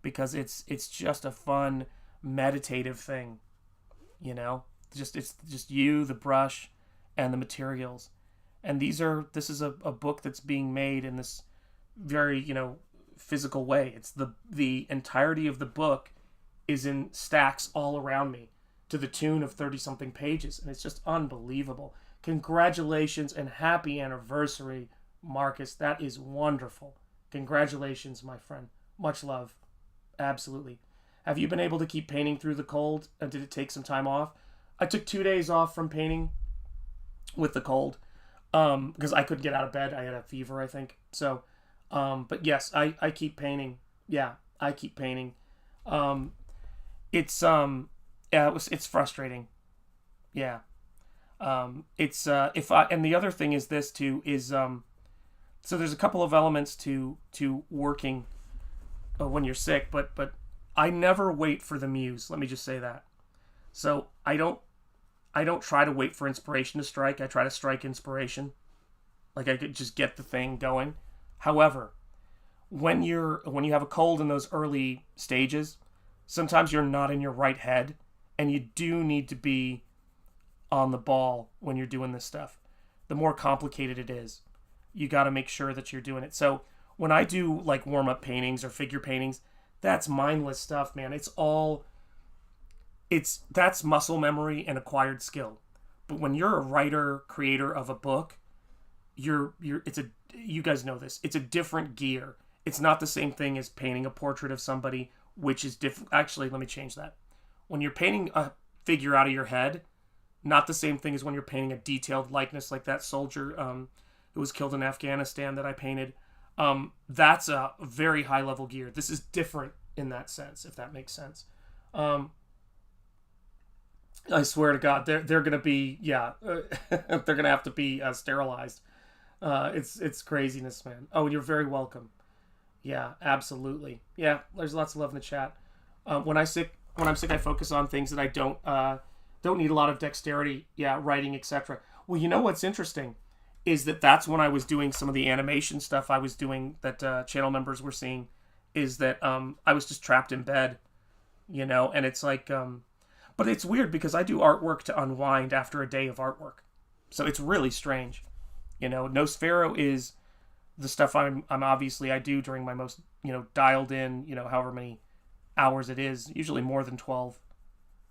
because it's just a fun meditative thing, it's just you, the brush, and the materials, and this is a book that's being made in this very physical way. It's the entirety of the book is in stacks all around me to the tune of 30-something pages, and it's just unbelievable. Congratulations and happy anniversary, Marcus. That is wonderful. Congratulations, my friend. Much love. Absolutely. Have you been able to keep painting through the cold, and did it take some time off? I took 2 days off from painting with the cold, because I couldn't get out of bed. I had a fever, I think. So but yes, I keep painting. Yeah, I keep painting. It's frustrating. Yeah. And the other thing is this too, is, so there's a couple of elements to working when you're sick, but I never wait for the muse. Let me just say that. So I don't try to wait for inspiration to strike. I try to strike inspiration. Like, I could just get the thing going. However, when you have a cold in those early stages, sometimes you're not in your right head, and you do need to be on the ball when you're doing this stuff. The more complicated it is, you got to make sure that you're doing it. So when I do like warm-up paintings or figure paintings, that's mindless stuff, man. That's muscle memory and acquired skill. But when you're a writer, creator of a book, you guys know this. It's a different gear. It's not the same thing as painting a portrait of somebody, which is different. Actually, let me change that. When you're painting a figure out of your head, not the same thing as when you're painting a detailed likeness, like that soldier who was killed in Afghanistan that I painted. That's a very high level gear. This is different in that sense, if that makes sense. I swear to God, they're gonna be they're gonna have to be sterilized. It's craziness, man. Oh, you're very welcome. Yeah, absolutely. Yeah, there's lots of love in the chat. When I'm sick, I focus on things that I don't need a lot of dexterity. Yeah, writing, etc. Well, you know what's interesting is that's when I was doing some of the animation stuff I was doing that channel members were seeing. Is that I was just trapped in bed, and it's like, but it's weird because I do artwork to unwind after a day of artwork, so it's really strange. Nosfero is the stuff I'm obviously I do during my most dialed in, however many hours it is, usually more than 12.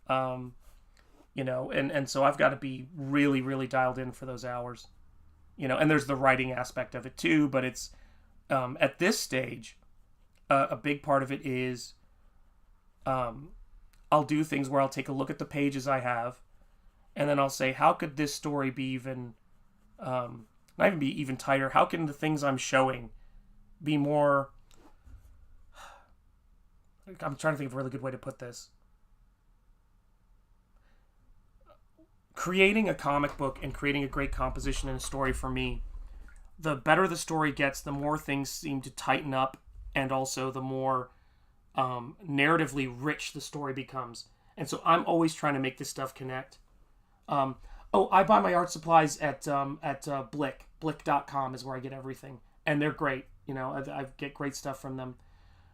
You know, and so I've got to be really, really dialed in for those hours. You know, and there's the writing aspect of it too, but it's at this stage, a big part of it is I'll do things where I'll take a look at the pages I have, and then I'll say, how could this story be even, not even be even tighter? How can the things I'm showing be more, I'm trying to think of a really good way to put this. Creating a comic book and creating a great composition and a story, for me, the better the story gets, the more things seem to tighten up, and also the more narratively rich the story becomes. And so I'm always trying to make this stuff connect. I buy my art supplies at Blick. Blick.com is where I get everything, and they're great. You know, I get great stuff from them.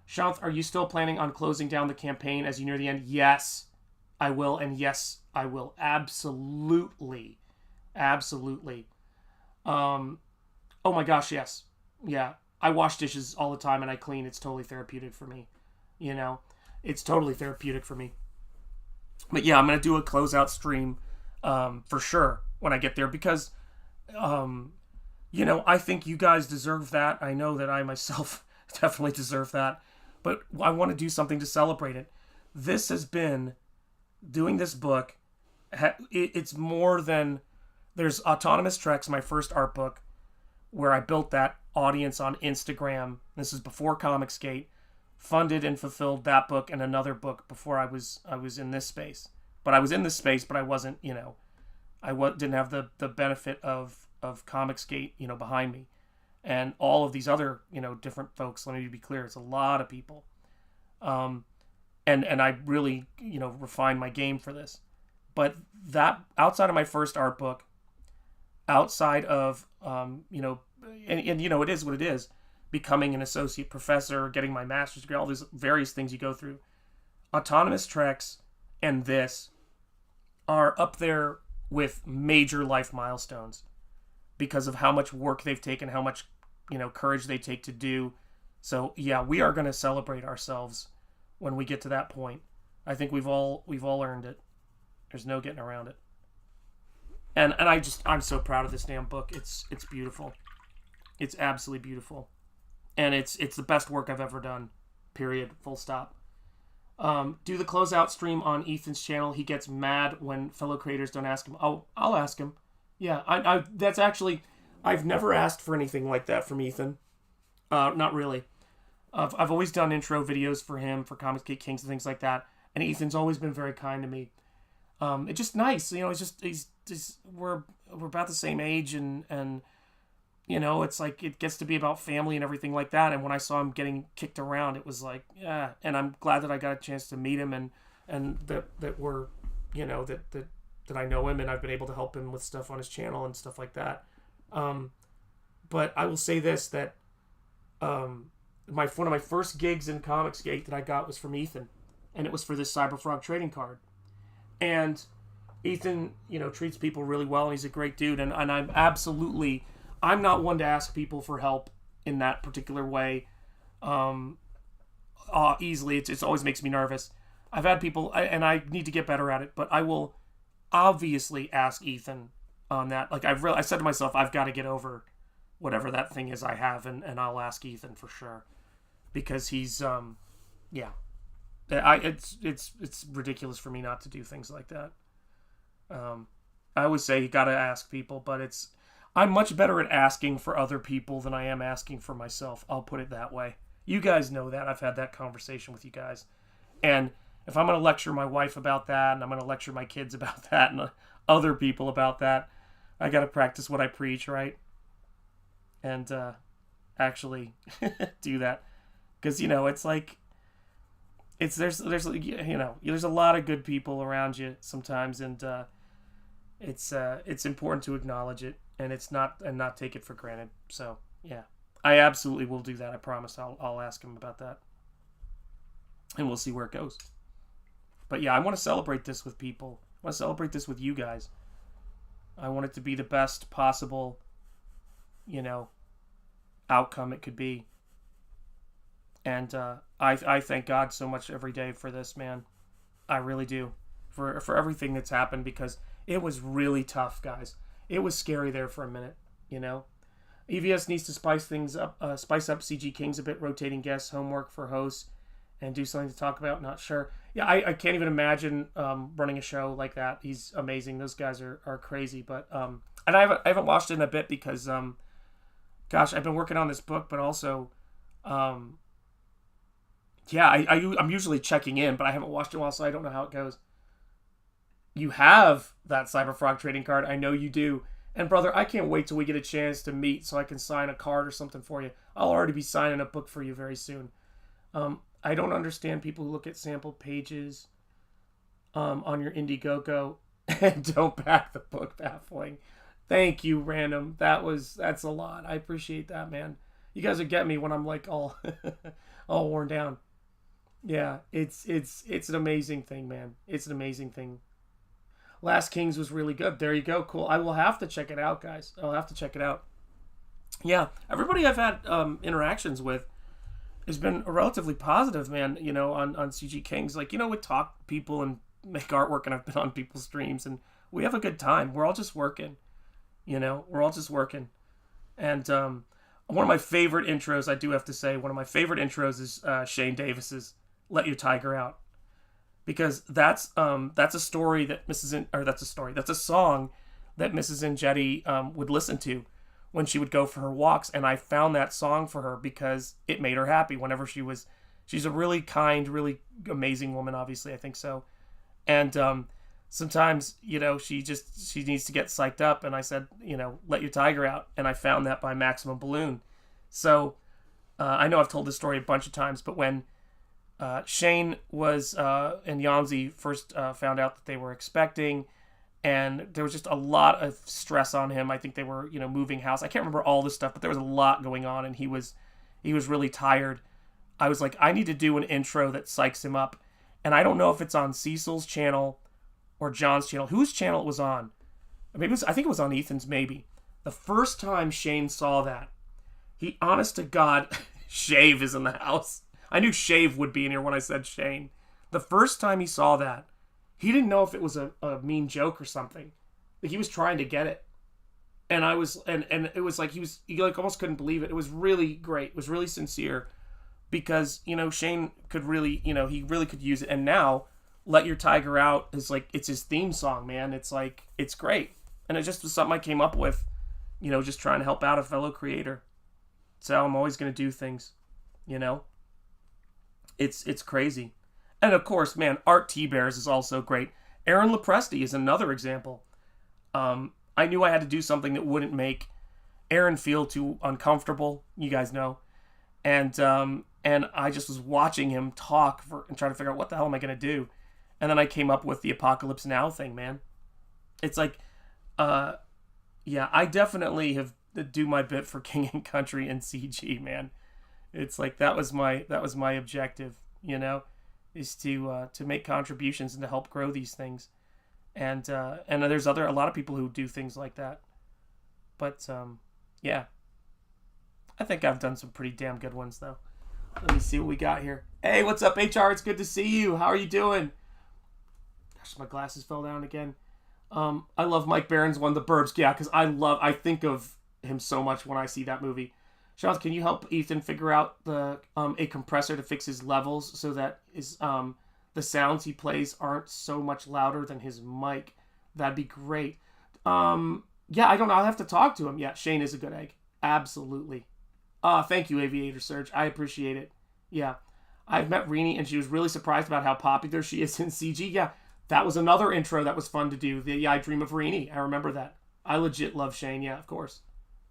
Shanth, are you still planning on closing down the campaign as you near the end? Yes, I will, and yes, I will absolutely. Oh my gosh, yes, yeah. I wash dishes all the time and I clean. It's totally therapeutic for me. You know, it's totally therapeutic for me. But yeah, I'm gonna do a closeout stream for sure when I get there, because you know, I think you guys deserve that. I know that I myself definitely deserve that, but I want to do something to celebrate it. This has been, doing this book, it's more than, there's Autonomous Treks, my first art book, where I built that audience on Instagram. This is before Comicsgate. Funded and fulfilled that book and another book before I was in this space. But I was in this space, but I wasn't, you know, didn't have the benefit of Comicsgate, you know, behind me. And all of these other, you know, different folks, let me be clear, it's a lot of people. And I really, you know, refined my game for this. But that, outside of my first art book, outside of, you know, and you know, it is what it is, becoming an associate professor, getting my master's degree, all these various things you go through, Autonomous Treks and this are up there with major life milestones because of how much work they've taken, how much, you know, courage they take to do. So yeah, we are going to celebrate ourselves when we get to that point. I think we've all earned it. There's no getting around it. And I'm so proud of this damn book. It's beautiful. It's absolutely beautiful. And it's the best work I've ever done. Period. Full stop. Do the closeout stream on Ethan's channel. He gets mad when fellow creators don't ask him. Oh, I'll ask him. Yeah, I that's actually, I've never asked for anything like that from Ethan. Not really. I've always done intro videos for him, for Comicsgate Kings and things like that. And Ethan's always been very kind to me. It's just nice, you know. He's we're about the same age, and you know, it's like it gets to be about family and everything like that. And when I saw him getting kicked around, it was like, yeah. And I'm glad that I got a chance to meet him, and that we're, you know, that I know him, and I've been able to help him with stuff on his channel and stuff like that. But I will say this, that one of my first gigs in Comicsgate that I got was from Ethan, and it was for this Cyberfrog trading card. And Ethan, you know, treats people really well, and he's a great dude. And I'm not one to ask people for help in that particular way easily. It always makes me nervous. I've had people, and I need to get better at it, but I will obviously ask Ethan on that. Like, I said to myself, I've got to get over whatever that thing is I have, and I'll ask Ethan for sure, because he's yeah. It's ridiculous for me not to do things like that. I always say you gotta ask people, but I'm much better at asking for other people than I am asking for myself. I'll put it that way. You guys know that. I've had that conversation with you guys. And if I'm gonna lecture my wife about that, and I'm gonna lecture my kids about that, and other people about that, I gotta practice what I preach, right? And actually do that, because you know, it's like, there's you know, there's a lot of good people around you sometimes, and it's important to acknowledge it, and not take it for granted. So yeah, I absolutely will do that. I promise. I'll ask him about that, and we'll see where it goes. But yeah, I want to celebrate this with people. I want to celebrate this with you guys. I want it to be the best possible, you know, outcome it could be. And I thank God so much every day for this, man. I really do. for everything that's happened, because it was really tough, guys. It was scary there for a minute, you know. EVS needs to spice up CG Kings a bit, rotating guests, homework for hosts, and do something to talk about. Not sure. Yeah, I can't even imagine running a show like that. He's amazing. Those guys are crazy. But and I haven't watched it in a bit because gosh, I've been working on this book, but also yeah, I'm usually checking in, but I haven't watched it in a while, so I don't know how it goes. You have that Cyberfrog trading card. I know you do. And brother, I can't wait till we get a chance to meet so I can sign a card or something for you. I'll already be signing a book for you very soon. I don't understand people who look at sample pages on your Indiegogo and don't back the book. Baffling. Thank you, Random. That's a lot. I appreciate that, man. You guys are getting me when I'm like all all worn down. Yeah, it's an amazing thing, man. It's an amazing thing. Last Kings was really good. There you go. Cool. I will have to check it out, guys. I'll have to check it out. Yeah, everybody I've had interactions with has been relatively positive, man, you know, on CG Kings. Like, you know, we talk to people and make artwork, and I've been on people's streams, and we have a good time. We're all just working, you know. We're all just working. And one of my favorite intros, I do have to say, one of my favorite intros is Shane Davis's Let Your Tiger Out. Because that's a story that that's a song that Mrs. Enjeti would listen to when she would go for her walks, and I found that song for her because it made her happy whenever she's a really kind, really amazing woman, obviously, I think so. And sometimes, you know, she needs to get psyched up, and I said, you know, let your tiger out, and I found that by Maximum Balloon. So I know I've told this story a bunch of times, but when Shane was and Yanzi first found out that they were expecting, and there was just a lot of stress on him. I think they were, you know, moving house. I can't remember all this stuff, but there was a lot going on, and he was really tired. I was like, I need to do an intro that psychs him up, and I don't know if it's on Cecil's channel or John's channel. Whose channel it was on? Maybe I think it was on Ethan's. Maybe the first time Shane saw that, he, honest to God, Shave is in the house. I knew Shave would be in here when I said Shane. The first time he saw that, he didn't know if it was a mean joke or something. Like, he was trying to get it. And I was, and it was like, he like almost couldn't believe it. It was really great. It was really sincere because, you know, Shane could really, you know, he really could use it. And now Let Your Tiger Out is like, it's his theme song, man. It's like, it's great. And it just was something I came up with, you know, just trying to help out a fellow creator. That's how I'm always going to do things, you know? It's crazy. And of course, man, Art T-Bears is also great. Aaron Lepresti is another example. I knew I had to do something that wouldn't make Aaron feel too uncomfortable. You guys know. And I just was watching him talk and trying to figure out what the hell am I going to do. And then I came up with the Apocalypse Now thing, man. It's like, yeah, I definitely have to do my bit for King and Country and CG, man. It's like that was my objective, you know, is to make contributions and to help grow these things, and there's a lot of people who do things like that, but yeah, I think I've done some pretty damn good ones though. Let me see what we got here. Hey, what's up, HR? It's good to see you. How are you doing? Gosh, my glasses fell down again. I love Mike Barron's one, The Burbs. Yeah, because I think of him so much when I see that movie. Shanth, can you help Ethan figure out a compressor to fix his levels so that the sounds he plays aren't so much louder than his mic? That'd be great. Yeah, I don't know. I'll have to talk to him. Yeah, Shane is a good egg. Absolutely. Thank you, Aviator Surge. I appreciate it. Yeah. I've met Rini, and she was really surprised about how popular she is in CG. Yeah, that was another intro that was fun to do. The I Dream of Rini. I remember that. I legit love Shane. Yeah, of course.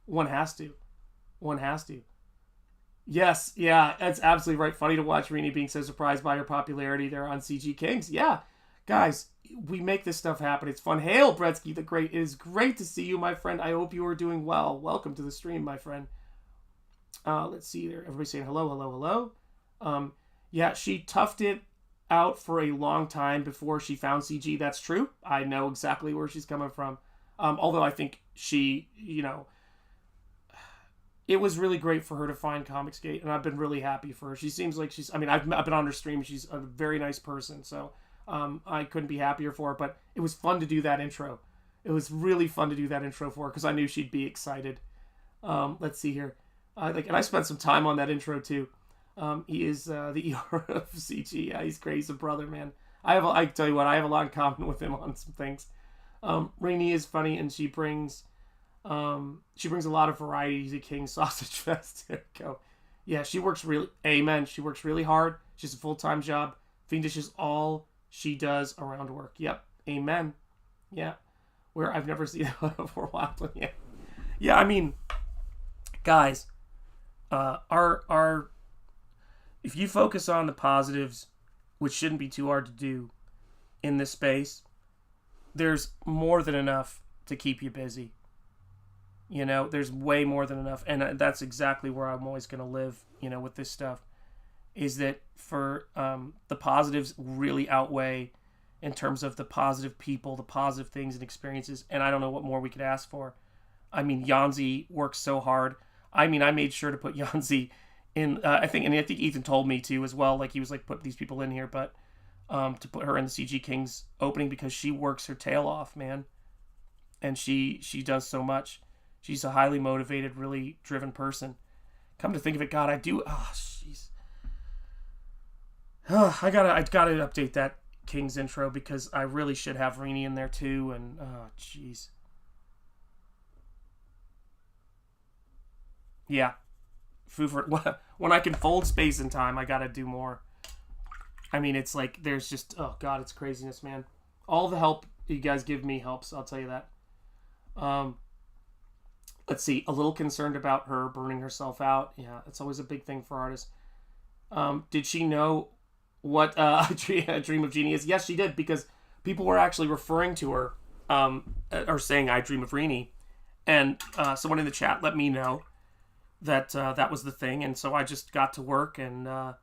One has to. Yes, yeah, that's absolutely right. Funny to watch Rini being so surprised by her popularity there on CG Kings. Yeah, guys, we make this stuff happen. It's fun. Hail, Bretsky the Great. It is great to see you, my friend. I hope you are doing well. Welcome to the stream, my friend. Let's see there. Everybody's saying hello, hello, hello. Yeah, she toughed it out for a long time before she found CG. That's true. I know exactly where she's coming from. Although I think she, you know, it was really great for her to find Comicsgate, and I've been really happy for her. She seems like I've been on her stream. She's a very nice person, so I couldn't be happier for her, but it was fun to do that intro. It was really fun to do that intro for her because I knew she'd be excited. Let's see here. And I spent some time on that intro too. He is the ER of CG. Yeah, he's crazy brother, man. I tell you what, I have a lot in common with him on some things. Rainey is funny, and she brings a lot of variety to King Sausage Fest. There we go. Yeah, she works really. Amen. She works really hard. She's a full-time job. Fiendish is all she does around work. Yep. Amen. Yeah. Where I've never seen that for a while. Yeah. Yeah. I mean, guys, if you focus on the positives, which shouldn't be too hard to do in this space, there's more than enough to keep you busy. You know, there's way more than enough. And that's exactly where I'm always going to live, you know, with this stuff, is that for the positives really outweigh in terms of the positive people, the positive things and experiences. And I don't know what more we could ask for. I mean, Yanzi works so hard. I mean, I made sure to put Yanzi in, I think Ethan told me to as well. Like, he was like, put these people in here, but to put her in the CG Kings opening because she works her tail off, man. And she does so much. She's a highly motivated, really driven person. Come to think of it, God, I do. Oh, jeez. I gotta update that King's intro because I really should have Rini in there too. And oh, jeez. Yeah, when I can fold space and time, I gotta do more. I mean, it's like there's just, oh God, it's craziness, man. All the help you guys give me helps. I'll tell you that. Let's see. A little concerned about her burning herself out. Yeah, it's always a big thing for artists. Did she know what a Dream of Genie is? Yes, she did, because people were actually referring to her or saying I Dream of Rini, and someone in the chat let me know that that was the thing, and so I just got to work and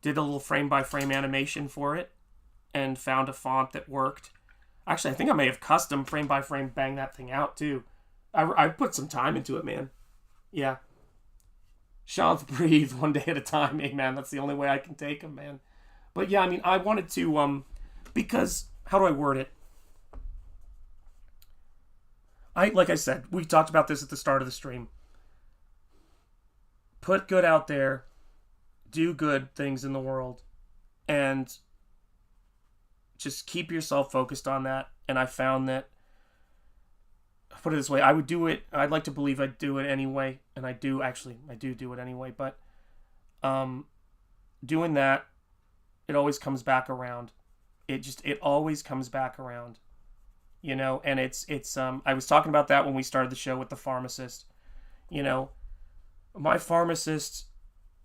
did a little frame-by-frame animation for it and found a font that worked. Actually, I think I may have custom frame-by-frame banged that thing out, too. I put some time into it, man. Yeah. Shanth, breathe one day at a time. Amen. That's the only way I can take them, man. But yeah, I mean, I wanted to, because, how do I word it? Like I said, we talked about this at the start of the stream. Put good out there, do good things in the world, and just keep yourself focused on that. And I found that, put it this way, I would do it, I'd like to believe I'd do it anyway, and I do do it anyway, but doing that, it always comes back around. It always comes back around, you know. And it's I was talking about that when we started the show with the pharmacist. You know, my pharmacist,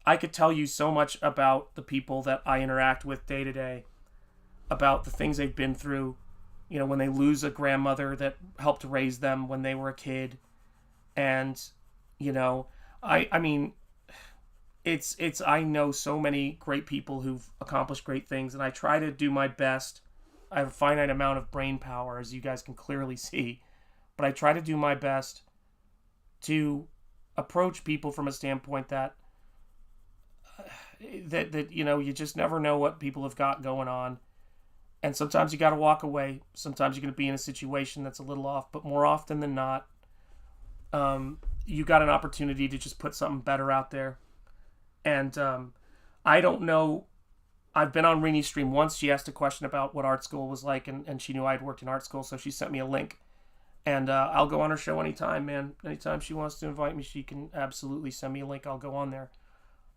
I could tell you so much about the people that I interact with day to day, about the things they've been through, you know, when they lose a grandmother that helped raise them when they were a kid. And, you know, I mean, it's I know so many great people who've accomplished great things, and I try to do my best. I have a finite amount of brain power, as you guys can clearly see, but I try to do my best to approach people from a standpoint that you know, you just never know what people have got going on. And sometimes you got to walk away. Sometimes you're going to be in a situation that's a little off, but more often than not, you got an opportunity to just put something better out there. And I don't know, I've been on Rini's stream once. She asked a question about what art school was like, and she knew I'd worked in art school, so she sent me a link. And I'll go on her show anytime, man. Anytime she wants to invite me, she can absolutely send me a link. I'll go on there.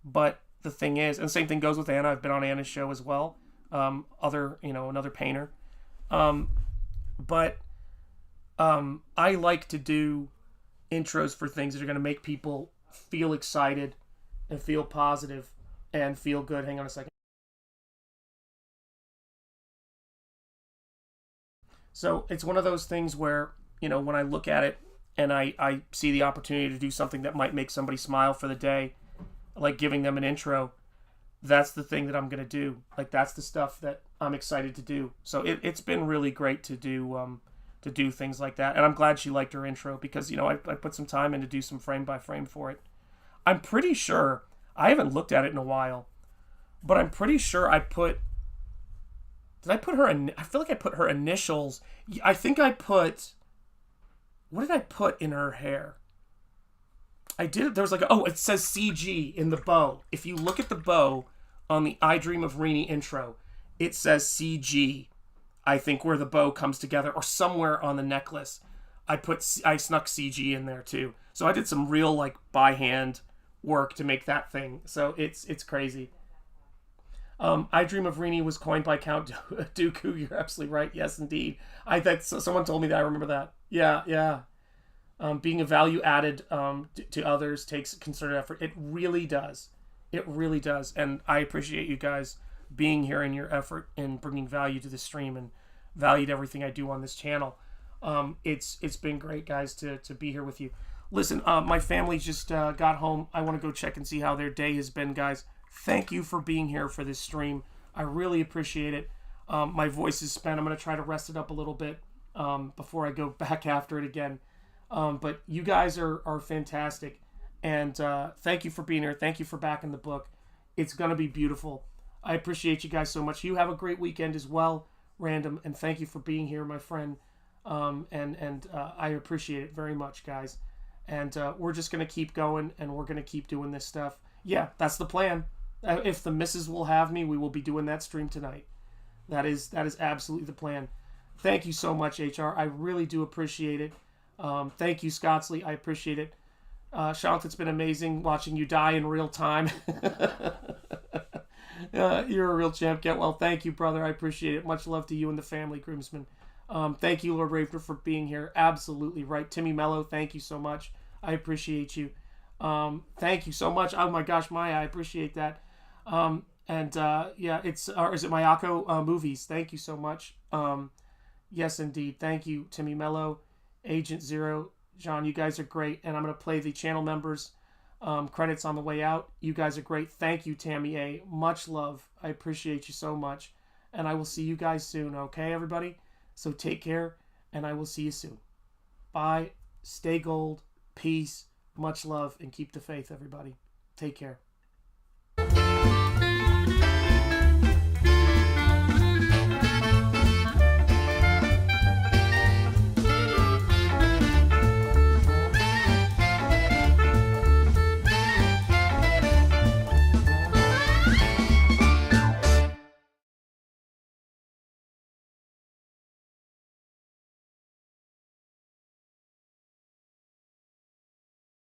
But the thing is, and the same thing goes with Anna. I've been on Anna's show as well. Another painter. But I like to do intros for things that are going to make people feel excited and feel positive and feel good. Hang on a second. So it's one of those things where, you know, when I look at it and I see the opportunity to do something that might make somebody smile for the day, like giving them an intro, that's the thing that I'm going to do. Like, that's the stuff that I'm excited to do. So it's been really great to do things like that. And I'm glad she liked her intro because, you know, I put some time in to do some frame by frame for it. I'm pretty sure, I haven't looked at it in a while, but I'm pretty sure I put Did I put her in? I feel like I put her initials. I think I put. What did I put in her hair? I did. There was like, it says CG in the bow. If you look at the bow on the I Dream of Rini intro, it says CG. I think where the bow comes together, or somewhere on the necklace. I snuck CG in there too. So I did some real like by hand work to make that thing. So it's crazy. I Dream of Rini was coined by Count Dooku. You're absolutely right. Yes, indeed. Someone told me that. I remember that. Yeah. Being a value added to others takes concerted effort. It really does. It really does. And I appreciate you guys being here and your effort in bringing value to the stream and value to everything I do on this channel. It's been great, guys, to be here with you. Listen, my family just got home. I want to go check and see how their day has been, guys. Thank you for being here for this stream. I really appreciate it. My voice is spent. I'm going to try to rest it up a little bit before I go back after it again. But you guys are fantastic. And thank you for being here. Thank you for backing the book. It's going to be beautiful. I appreciate you guys so much. You have a great weekend as well, Random. And thank you for being here, my friend. I appreciate it very much, guys. And we're just going to keep going, and we're going to keep doing this stuff. Yeah, that's the plan. If the missus will have me, we will be doing that stream tonight. That is absolutely the plan. Thank you so much, HR. I really do appreciate it. Thank you, Scottsley. I appreciate it. Shanth, it's been amazing watching you die in real time. You're a real champ. Get well. Thank you, brother. I appreciate it. Much love to you and the family, Groomsman. Thank you, Lord Raver, for being here. Absolutely right. Timmy Mello, thank you so much. I appreciate you. Thank you so much. Oh my gosh, Maya, I appreciate that. Yeah, is it Mayako Movies? Thank you so much. Yes, indeed. Thank you, Timmy Mello, Agent Zero, John. You guys are great, and I'm gonna play the channel members credits on the way out. You guys are great. Thank you, Tammy A. Much love. I appreciate you so much, and I will see you guys soon. Okay, everybody. So take care, and I will see you soon. Bye. Stay gold. Peace. Much love, and keep the faith, everybody. Take care.